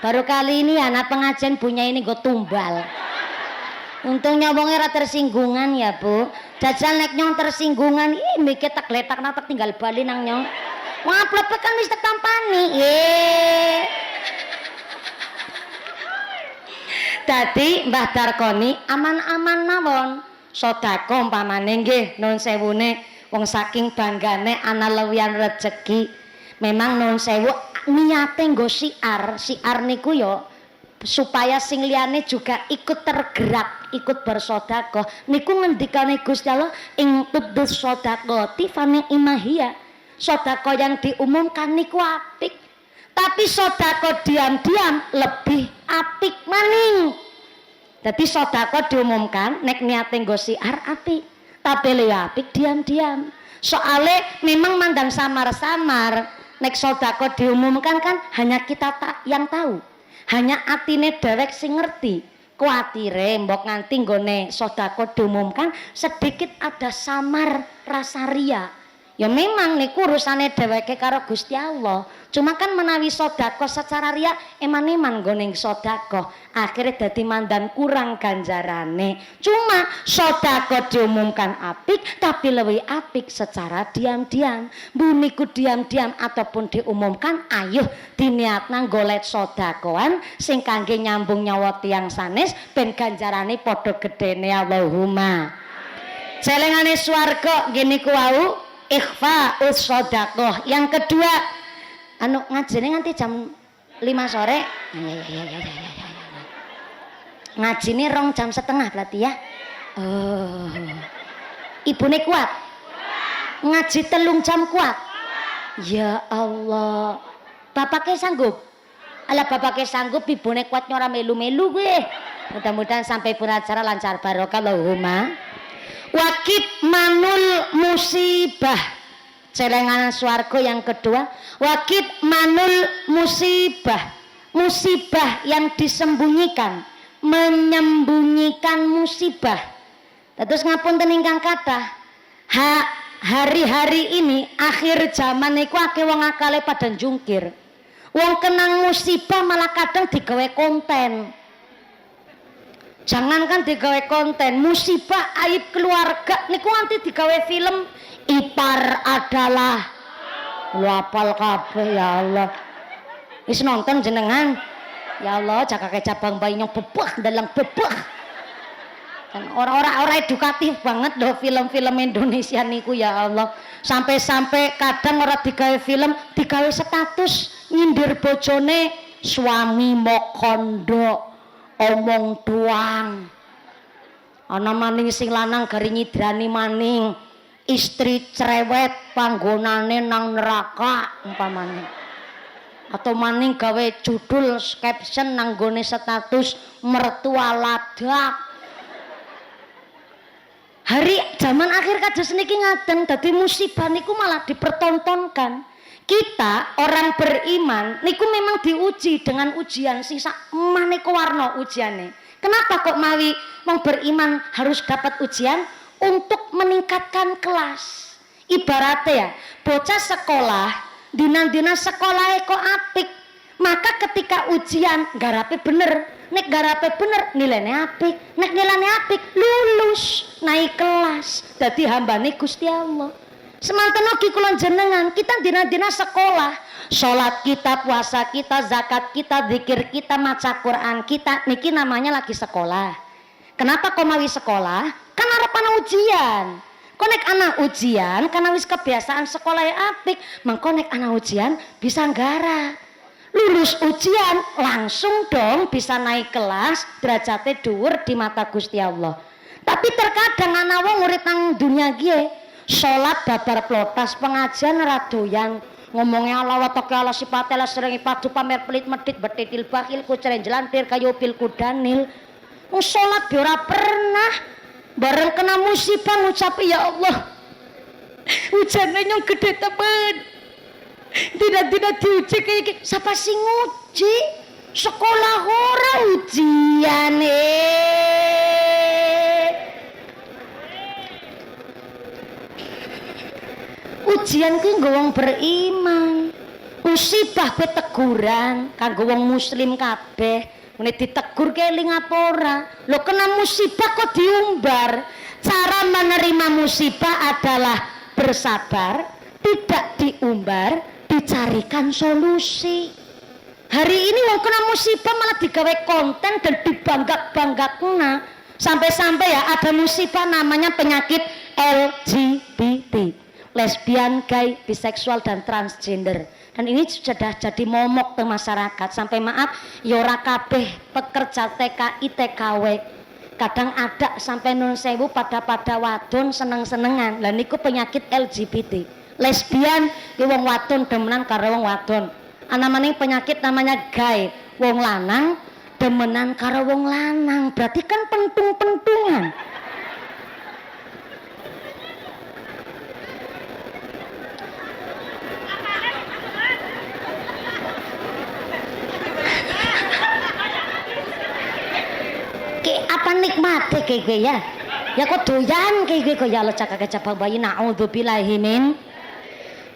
Baru kali ini anak pengajian punya ini gue tumbal. Untungnya wongnya ora tersinggungan ya, Bu. Jajal nek nyong tersinggungan, ih mikir tak letak natak tinggal bali nang nyong. Wah, plepek kan wis tak tampani. Dadi Mbah Darkoni aman-aman mawon. Sedekah umpamane nggih nun sewune wong saking banggane ana lewian rejeki. Memang nun sewu niate nggo siar. Siar niku ya supaya sing liyane juga ikut tergerak, ikut bersedekah. Niku ngendikane Gusti Allah ing tudus sedekati fani imahia. Sedekah yang diumumkan niku apik. Tapi sedekah diam-diam lebih apik maning. Dadi sedekah diumumkan nek niate nggo siar apik, tapi le apik diam-diam. Soale memang mandang samar-samar nek sedekah diumumkan kan hanya kita yang tahu. Hanya atine dhewek sing ngerti. Kuatire mbok nganti nggone sedekah diumumkan sedikit ada samar rasa ria. Ya memang niku urusane dheweke karo Gusti Allah. Cuma kan menawi sedekah secara riya eman-eman nggone sedekah, akhire dadi mandan kurang ganjarane. Cuma sedekah diumumkan apik tapi luwih apik secara diam-diam. Bu niku diam-diam ataupun diumumkan, ayo diniatna golek sedekahan sing kangge nyambung nyawa tiyang sanes ben ganjarane padha gedene. Allahumma. Celengane swarga nggih niku wau ikhfa us-shadaqah. Yang kedua, ngajine nganti jam 5 sore. Ngajine 2 jam setengah berarti ya. Oh. Ibune kuat? Ngaji 3 jam kuat? Ya Allah. Bapaknya sanggup? Ala bapaknya sanggup, ibune kuat nyora melu-melu gue. Mudah-mudahan sampai pun acara lancar barokah. Allahumma. Wakib manul musibah. Celengan swarga yang kedua, wakib manul musibah. Musibah yang disembunyikan, menyembunyikan musibah. Terus ngapunten ingkang kathah, hari-hari ini akhir zaman niku akeh wong akale pada jungkir. Wong kenang musibah malah kadang digawe konten. Jangankan digawe konten, musibah aib keluarga niku nanti digawe film. Ipar adalah wapal kabeh. Ya Allah, wis nonton jenengan? Ya Allah, jaga ke cabang bayinya bebah dalam bebah. Dan orang-orang edukatif banget loh film-film Indonesia niku. Ya Allah, sampai-sampai kadang orang digawe film digawe status nyindir bojone, suami mokondo omong doang. Ana maning sing lanang gari nyidrani maning, istri cerewet panggonane nang neraka umpamane. Atau maning gawe judul caption nang gone status mertua ladak. Hari zaman akhir kados niki ngaten, dadi musibah niku malah dipertontonkan. Kita orang beriman niku memang diuji dengan ujian sisa maneka warna ujiane. Kenapa kok mawi wong beriman harus dapat ujian? Untuk meningkatkan kelas. Ibaratnya ya, bocah sekolah dina-dina sekolah kok apik, maka ketika ujian garape bener. Nek garape bener nilainya apik, nek nilainya apik lulus naik kelas dadi hambane Gusti Allah. Semanten ugi kula jenengan, kita dina-dina sekolah, salat kita, puasa kita, zakat kita, zikir kita, maca Quran kita, niki namanya lagi sekolah. Kenapa kok mawi sekolah? Kan arep ana ujian. Konek anak ujian karena wis kebiasaan sekolah yang apik, mengko nek ana ujian bisa nggarap. Lulus ujian langsung dong bisa naik kelas, derajatnya dhuwur di mata Gusti Allah. Tapi terkadang anak wong urip nang dunia gie, sholat babar plotas, pengajian radoyan, ngomongnya Allah watoke Allah sifate Allah sering padu pamer pelit medit betitil bakhil kuceren jelantir kayu pil kudanil. Sholat biora pernah bareng kena musibah ngucap ya Allah hujannya yang gede temen tidak diuji kayak siapa sih nguji sekolah ora ujian ujian kuwi nggo wong beriman. Musibah pe teguran kanggo wong muslim kabeh. Mene ditegur keling apa ora? Lho kena musibah kok diumbar. Cara menerima musibah adalah bersabar, tidak diumbar, dicarikan solusi. Hari ini wong kena musibah malah digawe konten dan dibanggak-banggakna. Sampai-sampai ya ada musibah namanya penyakit LGBT. Lesbian, gay, biseksual dan transgender. Dan ini sudah jadi momok ke masyarakat. Sampai maaf, yora kabeh pekerja TKI, TKW. Kadang ada sampai nun sewu pada wadon seneng-senengan. Lah niku penyakit LGBT. Lesbian, ki wong wadon demenan karo wong wadon. Ana maning penyakit namanya gay, wong lanang demenan karo wong lanang, berarti kan pentung-pentungan. Ki apa nikmate kowe ya? Ya kok doyan kowe ya lecak cabang bayi naudzubillahi min.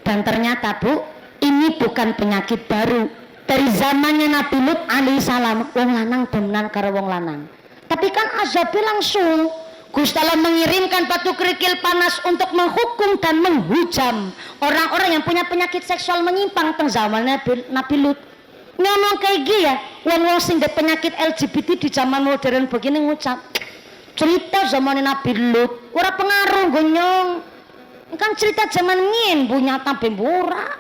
Dan ternyata Bu, ini bukan penyakit baru. Dari zamannya Nabi Lut alaihissalam, wong lanang demenan karo wong lanang. Tapi kan azabnya langsung. Gusti Allah mengirimkan batu kerikil panas untuk menghukum dan menghujam orang-orang yang punya penyakit seksual menyimpang teng zamannya Nabi Lut. Ngomong kayak gini ya, wong-wong sing penyakit LGBT di zaman modern begini ngucap cerita zaman Nabi Lut, ora pengaruh gonyong. Kan cerita zaman ngin punya tambe murah.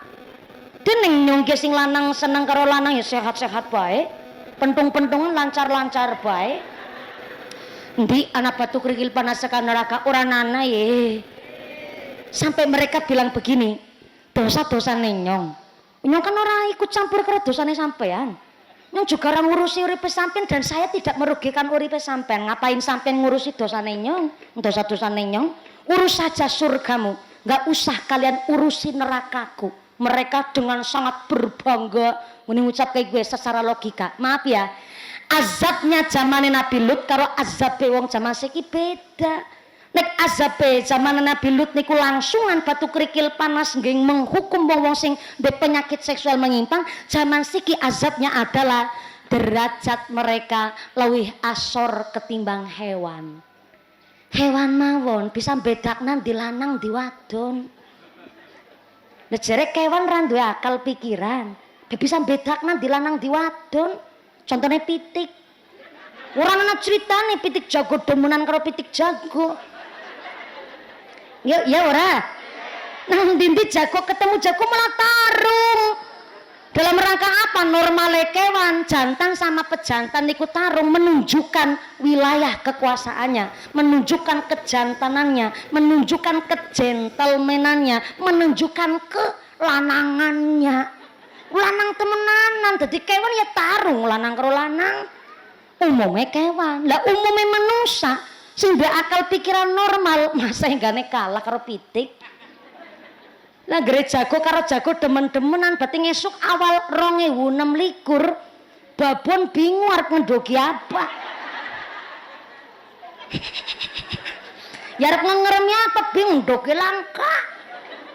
Dening nyong sing lanang seneng karo lanang ya sehat-sehat bae. Pentung-pentungan lancar-lancar bae. Endi anak batu kerikil panas sekan neraka ora nana ye. Sampai mereka bilang begini, dosa-dosa nyong. Nyong kan ora ikut campur karo dosane sampean. Nyong juga ora ngurusi uripe sampean dan saya tidak merugikan uripe sampean. Ngapain sampean ngurusi dosane nyong? Dosa-dosane nyong? Urus saja surgamu, nggak usah kalian urusi nerakaku. Mereka dengan sangat berbangga mengucap kayak gue secara logika. Maaf ya, azabnya zaman Nabi Lut karo azab wong zaman saiki beda. Nek azab zaman Nabi Lut niku langsungan batu kerikil panas nggih menghukum wong sing penyakit seksual menyimpang. Zaman siki azabnya adalah derajat mereka lebih asor ketimbang hewan. Hewan mawon bisa bedakna di lanang di wadon. Lejere kewan ra duwe akal pikiran. Bisa bedakna di lanang di wadon. Contohnya pitik. Ora ana critane pitik jago demenan karo pitik jago. Ya ora. Nang ndi jago ketemu jago malah tarung. Dalam rangka apa? Normale kewan jantan sama pejantan niku tarung menunjukkan wilayah kekuasaannya, menunjukkan kejantanannya, menunjukkan kegentelmenannya, menunjukkan kelanangannya. Lanang temenanan, jadi kewan ya tarung lanang karo lanang. Umumnya kewan, lah umumnya manusia sing akal pikiran normal masa enggane kalah karo pitik. Lah gere jago karo jago demen-demenan berarti ngesuk awal 2026 babon bingung arep ngendogi apa. Ya arep ngeremi apa bingung ndoge langka.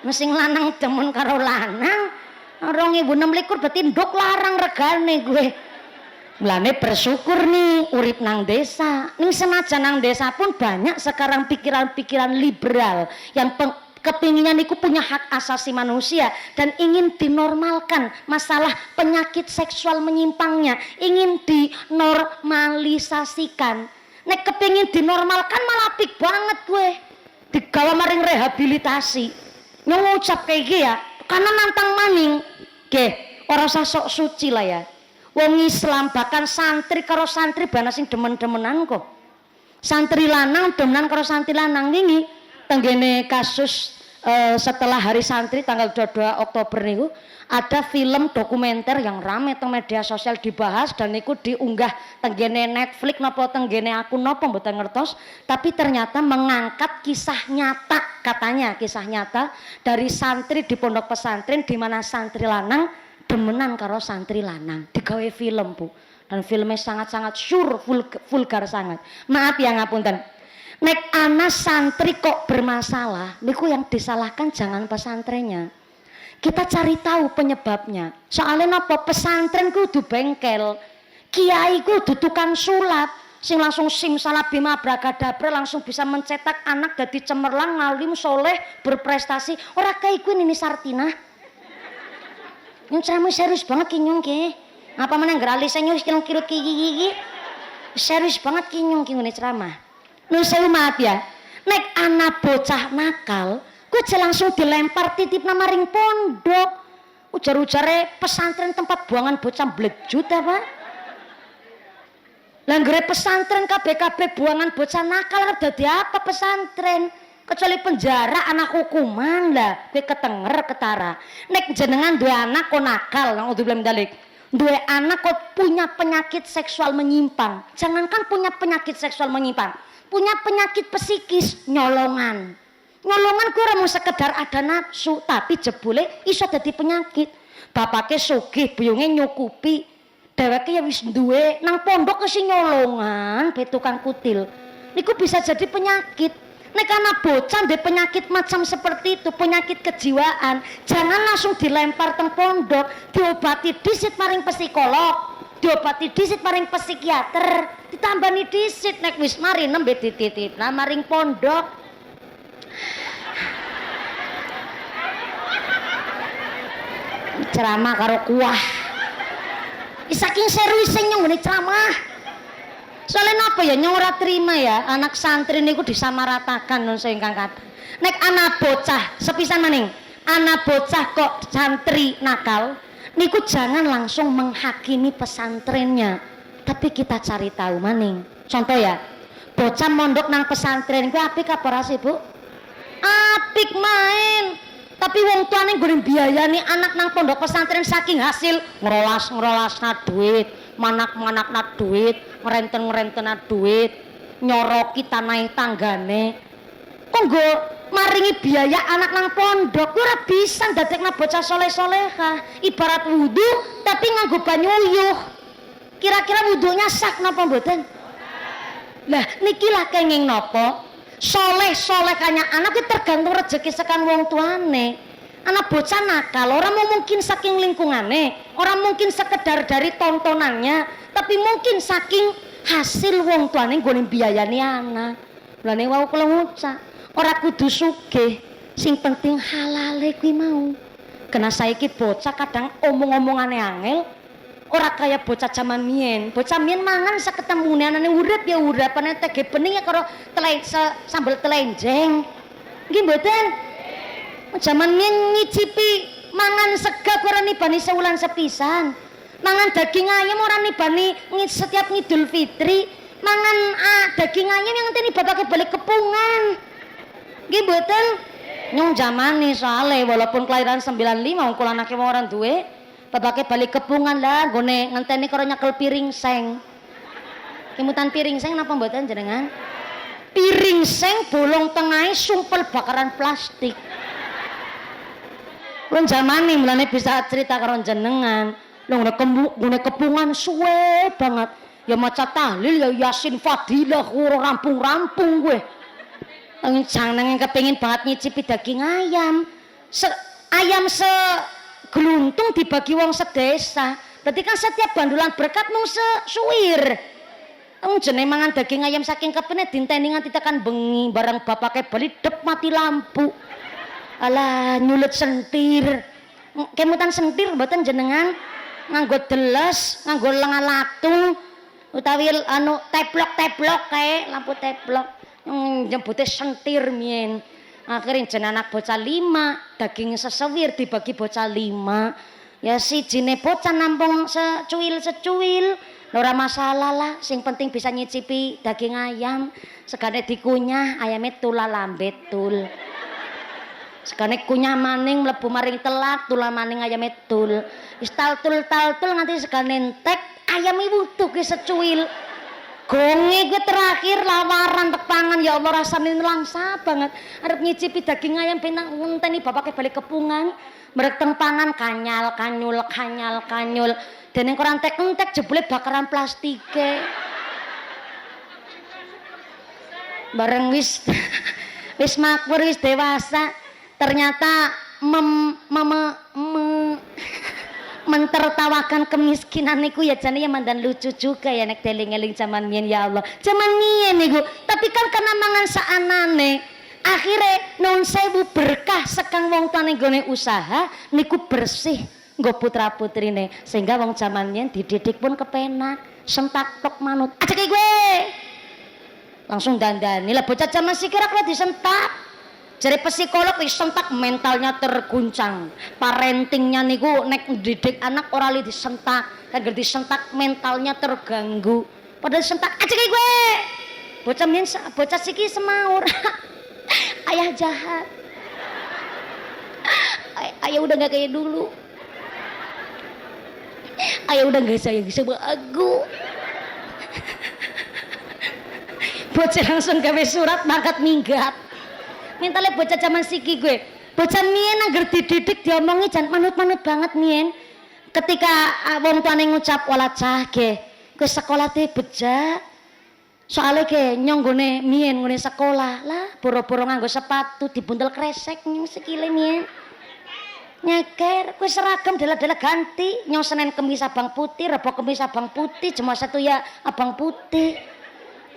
Mesing lanang demen karo lanang 2026 berarti ndok larang regane gue. Mulane bersyukur nih urip nang desa. Ning senajan nang desa pun banyak sekarang pikiran-pikiran liberal yang kepinginan itu punya hak asasi manusia dan ingin dinormalkan masalah penyakit seksual menyimpangnya, ingin dinormalisasikan. Nek kepingin dinormalkan malah apik banget gue digawa maring rehabilitasi. Ngucap kayak gini ya karena nantang maning ke orang sok suci lah ya. Wong Islam bahkan santri karo santri bana sing demen-demenan kok. Santri lanang demenan karo santri lanang wingi tenggene kasus setelah hari santri tanggal 22 Oktober niku ada film dokumenter yang rame teng media sosial dibahas dan niku diunggah tenggene Netflix napa tenggene akun napa mboten ngertos, tapi ternyata mengangkat kisah nyata, katanya kisah nyata dari santri di pondok pesantren di mana santri lanang demenan karo santri lanang digawe film Bu, dan filmnya sangat-sangat vulgar sangat. Maaf ya ngapunten. Nek anak santri kok bermasalah, niku yang disalahkan jangan pesantrennya. Kita cari tahu penyebabnya. Soalnya napa pesantren kudu bengkel, kiai kudu tukang sulap, sing langsung simsalabim abrakadabra langsung bisa mencetak anak dadi cemerlang, ngalim, soleh, berprestasi. Ora kayak kuwi Nini Sartina. Nyung ceramah serius banget ki nyung ki. Ngapa meneh ngrali senyum kirut ki. Serius banget ki nyung ki ngene ceramah. Nuh sewu maaf ya, nek anak bocah nakal, gue langsung dilempar titip nama ring pondok. Ujar-ujare pesantren tempat buangan bocah blejut apa? Langgere pesantren KBKB buangan bocah nakal dadi apa pesantren? Kecuali penjara anak hukuman lah, gue ketenger ketara. Nek jenengan dua anak kok nakal, nang udah belum dalik. Dua anak kok punya penyakit seksual menyimpang. Jangankan punya penyakit seksual menyimpang, punya penyakit psikis, nyolongan. Nyolongan ku ora mung sekedar ada nafsu, tapi jebule iso dadi penyakit. Bapake sugih, buyunge nyukupi, dheweke ya wis duwe, nang pondok kesi nyolongan, be tukang kutil. Niku bisa jadi penyakit. Nek ana bocah ndek penyakit macam seperti itu, penyakit kejiwaan, jangan langsung dilempar teng pondok, diobati dhisit maring psikolog, diobati dhisit maring psikiater, ditambani dhisit nek wis mari nembe dititipna maring pondok. Ceramah karo kuah. Saking seriusnya nyong ceramah. Soalnya apa ya nyong ora terima ya anak santri niku disamaratakan non ingkang kathah. Nek anak bocah sepisan maning, anak bocah kok santri nakal, niku jangan langsung menghakimi pesantrennya, tapi kita cari tahu maning. Contoh ya, bocah mondok nang pesantren kuwi apik apa ora sih, Bu? Apik main. Tapi wong tuane nggone biayani anak nang pondok pesantren saking hasil ngerolas-ngerolasna duit, manak-manakna duit, ngerenten-ngerentena duit, nyoroki tanah tanggane. Kok nggo maringi biaya anak nang pondok ora bisa ndadekna bocah soleh-soleha. Ibarat wudu tapi nganggo banyu uyuh. Kira-kira wudunya sak napa mboten? Lah niki lah kenging napa? Soleh-solehnya anak itu tergantung rezeki sekan wong tuane. Anak bocah nakal, orang mau mungkin saking lingkungannya, orang mungkin sekedar dari tontonannya, tapi mungkin saking hasil wong tuane nggone biayani anak. Lane wau kula ngucap, ora kudu sugih, sing penting halale kuwi mau. Kena saiki bocah kadang omong-omongane angel. Ora kaya bocah zaman mien. Bocah mien mangan saketemune anane urip ya uripane tege bening ya karo sambel telenjeng. Nggih mboten? Zaman mien ngicipi mangan sega ora nibani sewulan sepisan. Mangan daging ayam ora nibani setiap Idul Fitri. Mangan daging ayam yang ngenteni bapake balik kepungan. Nggih mboten? Nyong zamane soale walaupun kelahiran 95 wong kula anake ora duwe. Bapake balik kepungan lah, gone ngenteni karo nyekel piring seng. Kemutan piring seng napa mboten jenengan? Piring seng bolong tengahe sumpel bakaran plastik. Lho jamane mulane bisa cerita karo jenengan. Lho ngene kepungan suwe banget. Ya maca tahlil ya Yasin Fadilah ora rampung-rampung kowe. Jangan kepengin banget nyicipi daging ayam. Ayam geluntung dibagi wong sedesa. Berarti kan setiap bandulan berkat mung sesuwir. Jenenge mangan daging ayam saking kepene dinteni nganti tekan bengi barang bapake bali dep mati lampu. Alah nyulut sentir. Kemutan sentir mboten jenengan nganggo deles, nganggo lengan latung utawi teplok-teplok kae lampu teplok. Nyebute sentir mien. Akhirnya jeneng anak bocah 5, daging sesewir dibagi bocah 5. Ya sijine bocah nampung secuil. Ora masalah lah, sing penting bisa nyicipi daging ayam. Sekane dikunyah ayame tula lambe tul. Sekane kunyah maning mlebu maring telat tula maning ayame tul. Wis taltul nganti sekane entek ayame wutuh ki secuil. Gonge gue terakhir lawaran tepangan ya Allah rasane langsa banget. Arep nyicipi daging ayam penang ngenteni bapake balik kepungan. Merek teng pangan kanyal-kanyul. Dene ora entek-entek jebule bakaran plastike. Bareng wis makmur wis dewasa ternyata mentertawakan kemiskinan niku ya jane ya mandan lucu juga ya nek deling-eling zaman mien ya Allah. Zaman mien niku, tapi kan karena mangan saanane akhire nun sewu berkah sekang wong tuane nggone usaha niku bersih nggo putra-putrine sehingga wong zaman mien dididik pun kepenak, sentak tok manut. Ajake gue. Langsung dandani lah bocah zaman sikira kok disentak. Jadi psikolog disentak mentalnya terguncang. Parentingnya niku nek didik anak ora li disentak, kan disentak mentalnya terganggu. Padahal disentak aja kayak gue. Bocah siki semaur. Ayah jahat. Ayah udah gak kayak dulu. Ayo udah gak sayang sama aku. Bocah langsung gawe surat mangkat minggat. Mintale bocah zaman siki gue. Bocah mien agar dididik diomongi jan manut-manut banget mien. Ketika wong tuane ngucap wala cah ge, kowe sekolah te bejak. Soale ge nyong gone mien ngene sekolah. Lah boro-boro nganggo sepatu dibuntel kresek nyong sikile mien. Nyeker, kowe seragam dela-dela ganti. Nyong Senin Kemis abang putih, Rebo Kemis abang putih, Jumat Sabtu ya abang putih.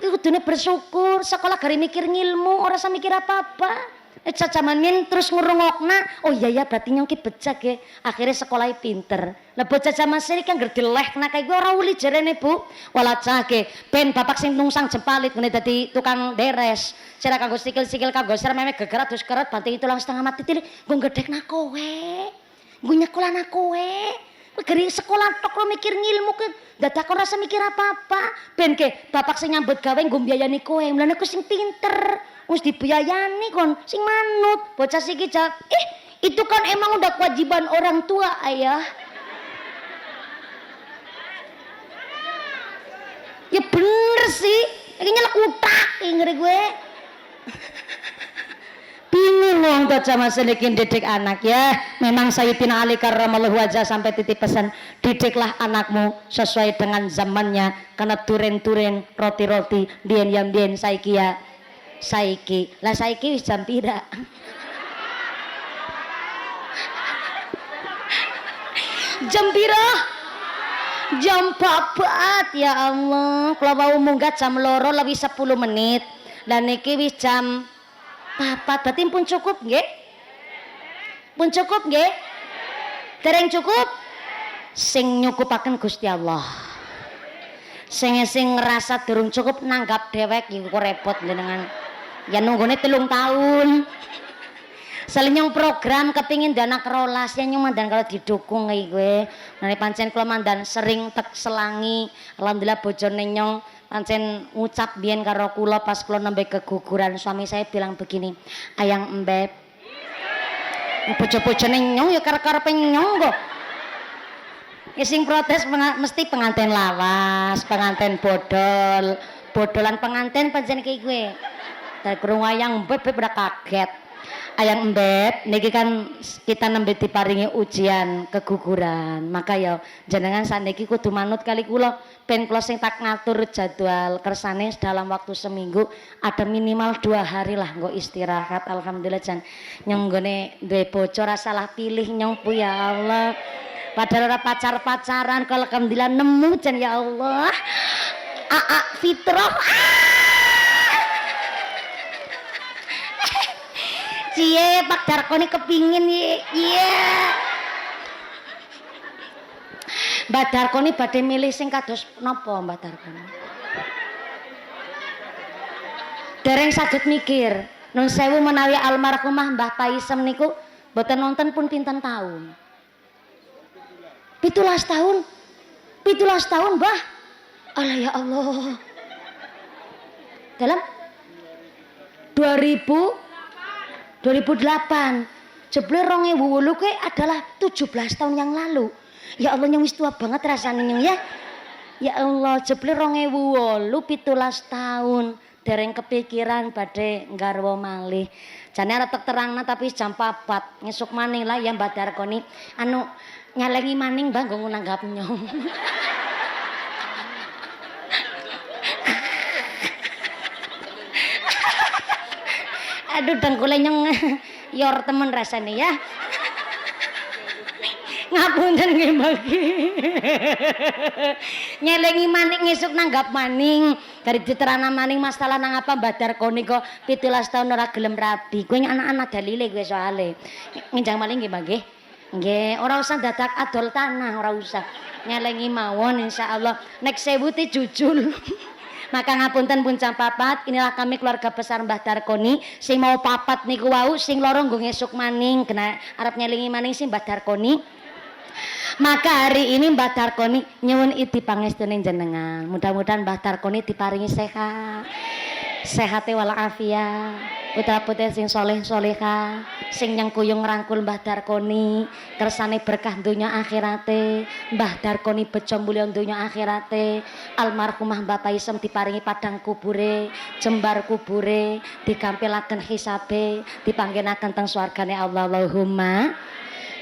Iku kudune bersyukur, sekolah gari mikir ngilmu, ora usah mikir apa-apa. Jaman min terus ngurungokna, oh iya ya berarti nyong ki bejak ya. Akhirnya sekolahnya pinter. Lah bocah jaman sini kan gerdeleh kena kayak gue ora uli jarene Bu. Walah cake, ben bapak sing nungsang jempalit ngene dadi tukang deres. Sira kanggo sikil-sikil kanggo sira meme gegerat terus keret banting tulang setengah mati tilik. Gue gedekna kowe. Gue nyekolahna kowe. Geri sekolah tok lo mikir ngilmu ke dadak ora rasa mikir apa-apa. Ben ke bapak sing nyambut gawe nggo mbiayani kowe. Mulane aku sing pinter. Wis dibiayani kon sing manut. Bocah siki jawab, itu kan emang udah kewajiban orang tua, Ayah. Ya bener sih. Iki nyelek utak ngeri gue. Bingung wong bocah masih didik anak ya. Memang Sayyidina Ali karramallahu wajah sampai titip pesan, didiklah anakmu sesuai dengan zamannya. Karena turen-turen roti-roti bien yang bien saiki ya. Saiki. Lah saiki wis jam pira? Jam pira? Jam 4 ya Allah. Kalau mau munggah jam loro lebih 10 menit. Dan niki wis jam 4. Berarti pun cukup nggih? Pun cukup nggih? Dereng cukup? Sing nyukupaken Gusti Allah. Sing ngerasa durung cukup nanggap dewek iku repot dengan ya nunggune 3 tahun. Salinyong program kepingin dana kerolas ya nyong mandan kalau didukung kayak gue. Nane pancen kula mandan sering tek selangi. Alhamdulillah bojone nyong pancen ngucap biyen karo kula pas kula nembe keguguran. Suami saya bilang begini, "Ayang Embeb." Bojo-bojone nyong ya karep-karepe nyong kok. Ya sing protes mesti pengantin lawas, pengantin bodol, bodolan pengantin pancen kayak gue. Dari kurung Ayang Embeb udah kaget. Ayang Embeb niki kan kita nembe diparingi ujian keguguran. Maka ya jenengan saniki kudu manut kali kula ben kula sing tak ngatur jadwal kersane dalam waktu seminggu ada minimal 2 hari lah nggo istirahat. Alhamdulillah jan nyong nggone duwe bojo ora salah pilih nyong pu ya Allah. Padahal ora pacar-pacaran kalau alhamdulillah nemu jan ya Allah. Aa fitrah. Cie Pak Darkoni kepingin iya. Mbak Darkoni badhe milih sing kados napa Mbak Darkoni? Dereng saged mikir. Nun sewu menawi almarhumah Mbah Paisem niku mboten nonton pun pinten tahun. 17 tahun. 17 tahun, Mbah. Allah ya Allah. Dalam 2008 jeble 2008 ke adalah 17 tahun yang lalu. Ya Allah nyong wis tua banget rasanya nyong ya. Ya Allah jeble 2008 17 tahun dereng kepikiran badhe nggarwa malih. Jane arep terangna tapi jam 4 ngesuk maning lah ya Mbak Darkoni. Anu nyalengi maning Mbak nggo nanggap nyong. Aduh dengkule nyong yor temen rasane ya. Ngapunten nggih bagi. Nyelengi maning ngesuk nanggap maning. Dari diterana maning masalah nang apa Mbak Darkoni kok 17 tahun ora gelem rabi. Kuwi anak-anak dalile kuwi soalé. Nginjang maling nggih nggih. Nggih, ora usah dadak adol tanah, ora usah. Nyelengi mawon insyaallah. Nek sewu ti jujul. Maka ngapunten pun jam 4. Inilah kami keluarga besar Mbah Darkoni. Sing mau papat niku wau, sing loro nggo ngesuk maning, kena arep nyelingi maning sing Mbah Darkoni. Maka hari ini Mbah Darkoni nyuwun idi pangestune jenengan. Mudah-mudahan Mbah Darkoni diparingi sehat. Sehate walafiat. putra-putri sing soleh soleha, sing nyengkuyung rangkul Mbah Darkoni, kersane berkah donya akhirate, Mbah Darkoni bejo mulya donya akhirate, almarhumah Bapak Isem diparingi padang kubure, jembar kubure, digampilaken hisabe, dipanggenaken teng swargane Allah. Allahumma.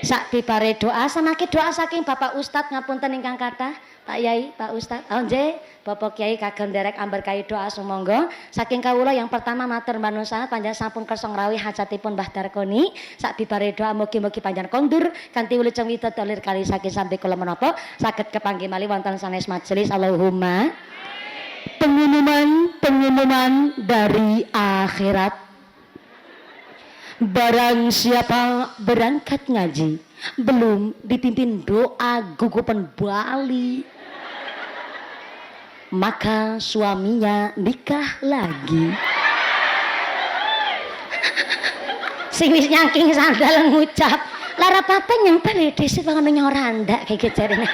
Sak dibare doa, sanake doa saking Bapak Ustadz ngapunten ingkang kathah. Pak Yai, Pak Ustadz, nggih, Bapak Kiai kagem nderek amberkahi doa sumangga. Saking kawula yang pertama matur manusa panjenengan sampun kersa ngrawuhi hajatipun Mbah Darkoni. Sak dibare doa mugi-mugi panjenengan kondur kanthi wilujeng widodari kali saking sampai kula menapa saged kepanggih malih wonten sanes majelis. Allahumma. Pengumuman dari akhirat. Barang siapa berangkat ngaji belum dipimpin doa gugupan Bali, maka suaminya nikah lagi. Sing wis nyangking sandal ngucap lara papa nyempel dhisik pangono nyoranda kayak jarine.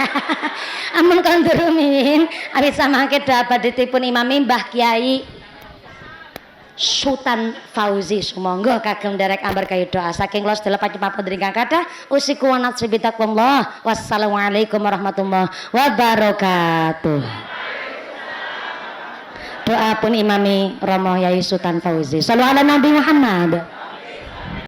Amun kondur min awit samangke dapat ditipun Imam Mbah Kiai Sultan Fauzi sumangga kagem nderek amberkahi doa saking kula sedaya panjenengan ingkang kathah usiku wa nafsi bitaqwallah. Wassalamualaikum warahmatullahi wabarakatuh. Doa pun Imami Romo Yai Sultan Fauzi. Shallallahu ala Nabi Muhammad.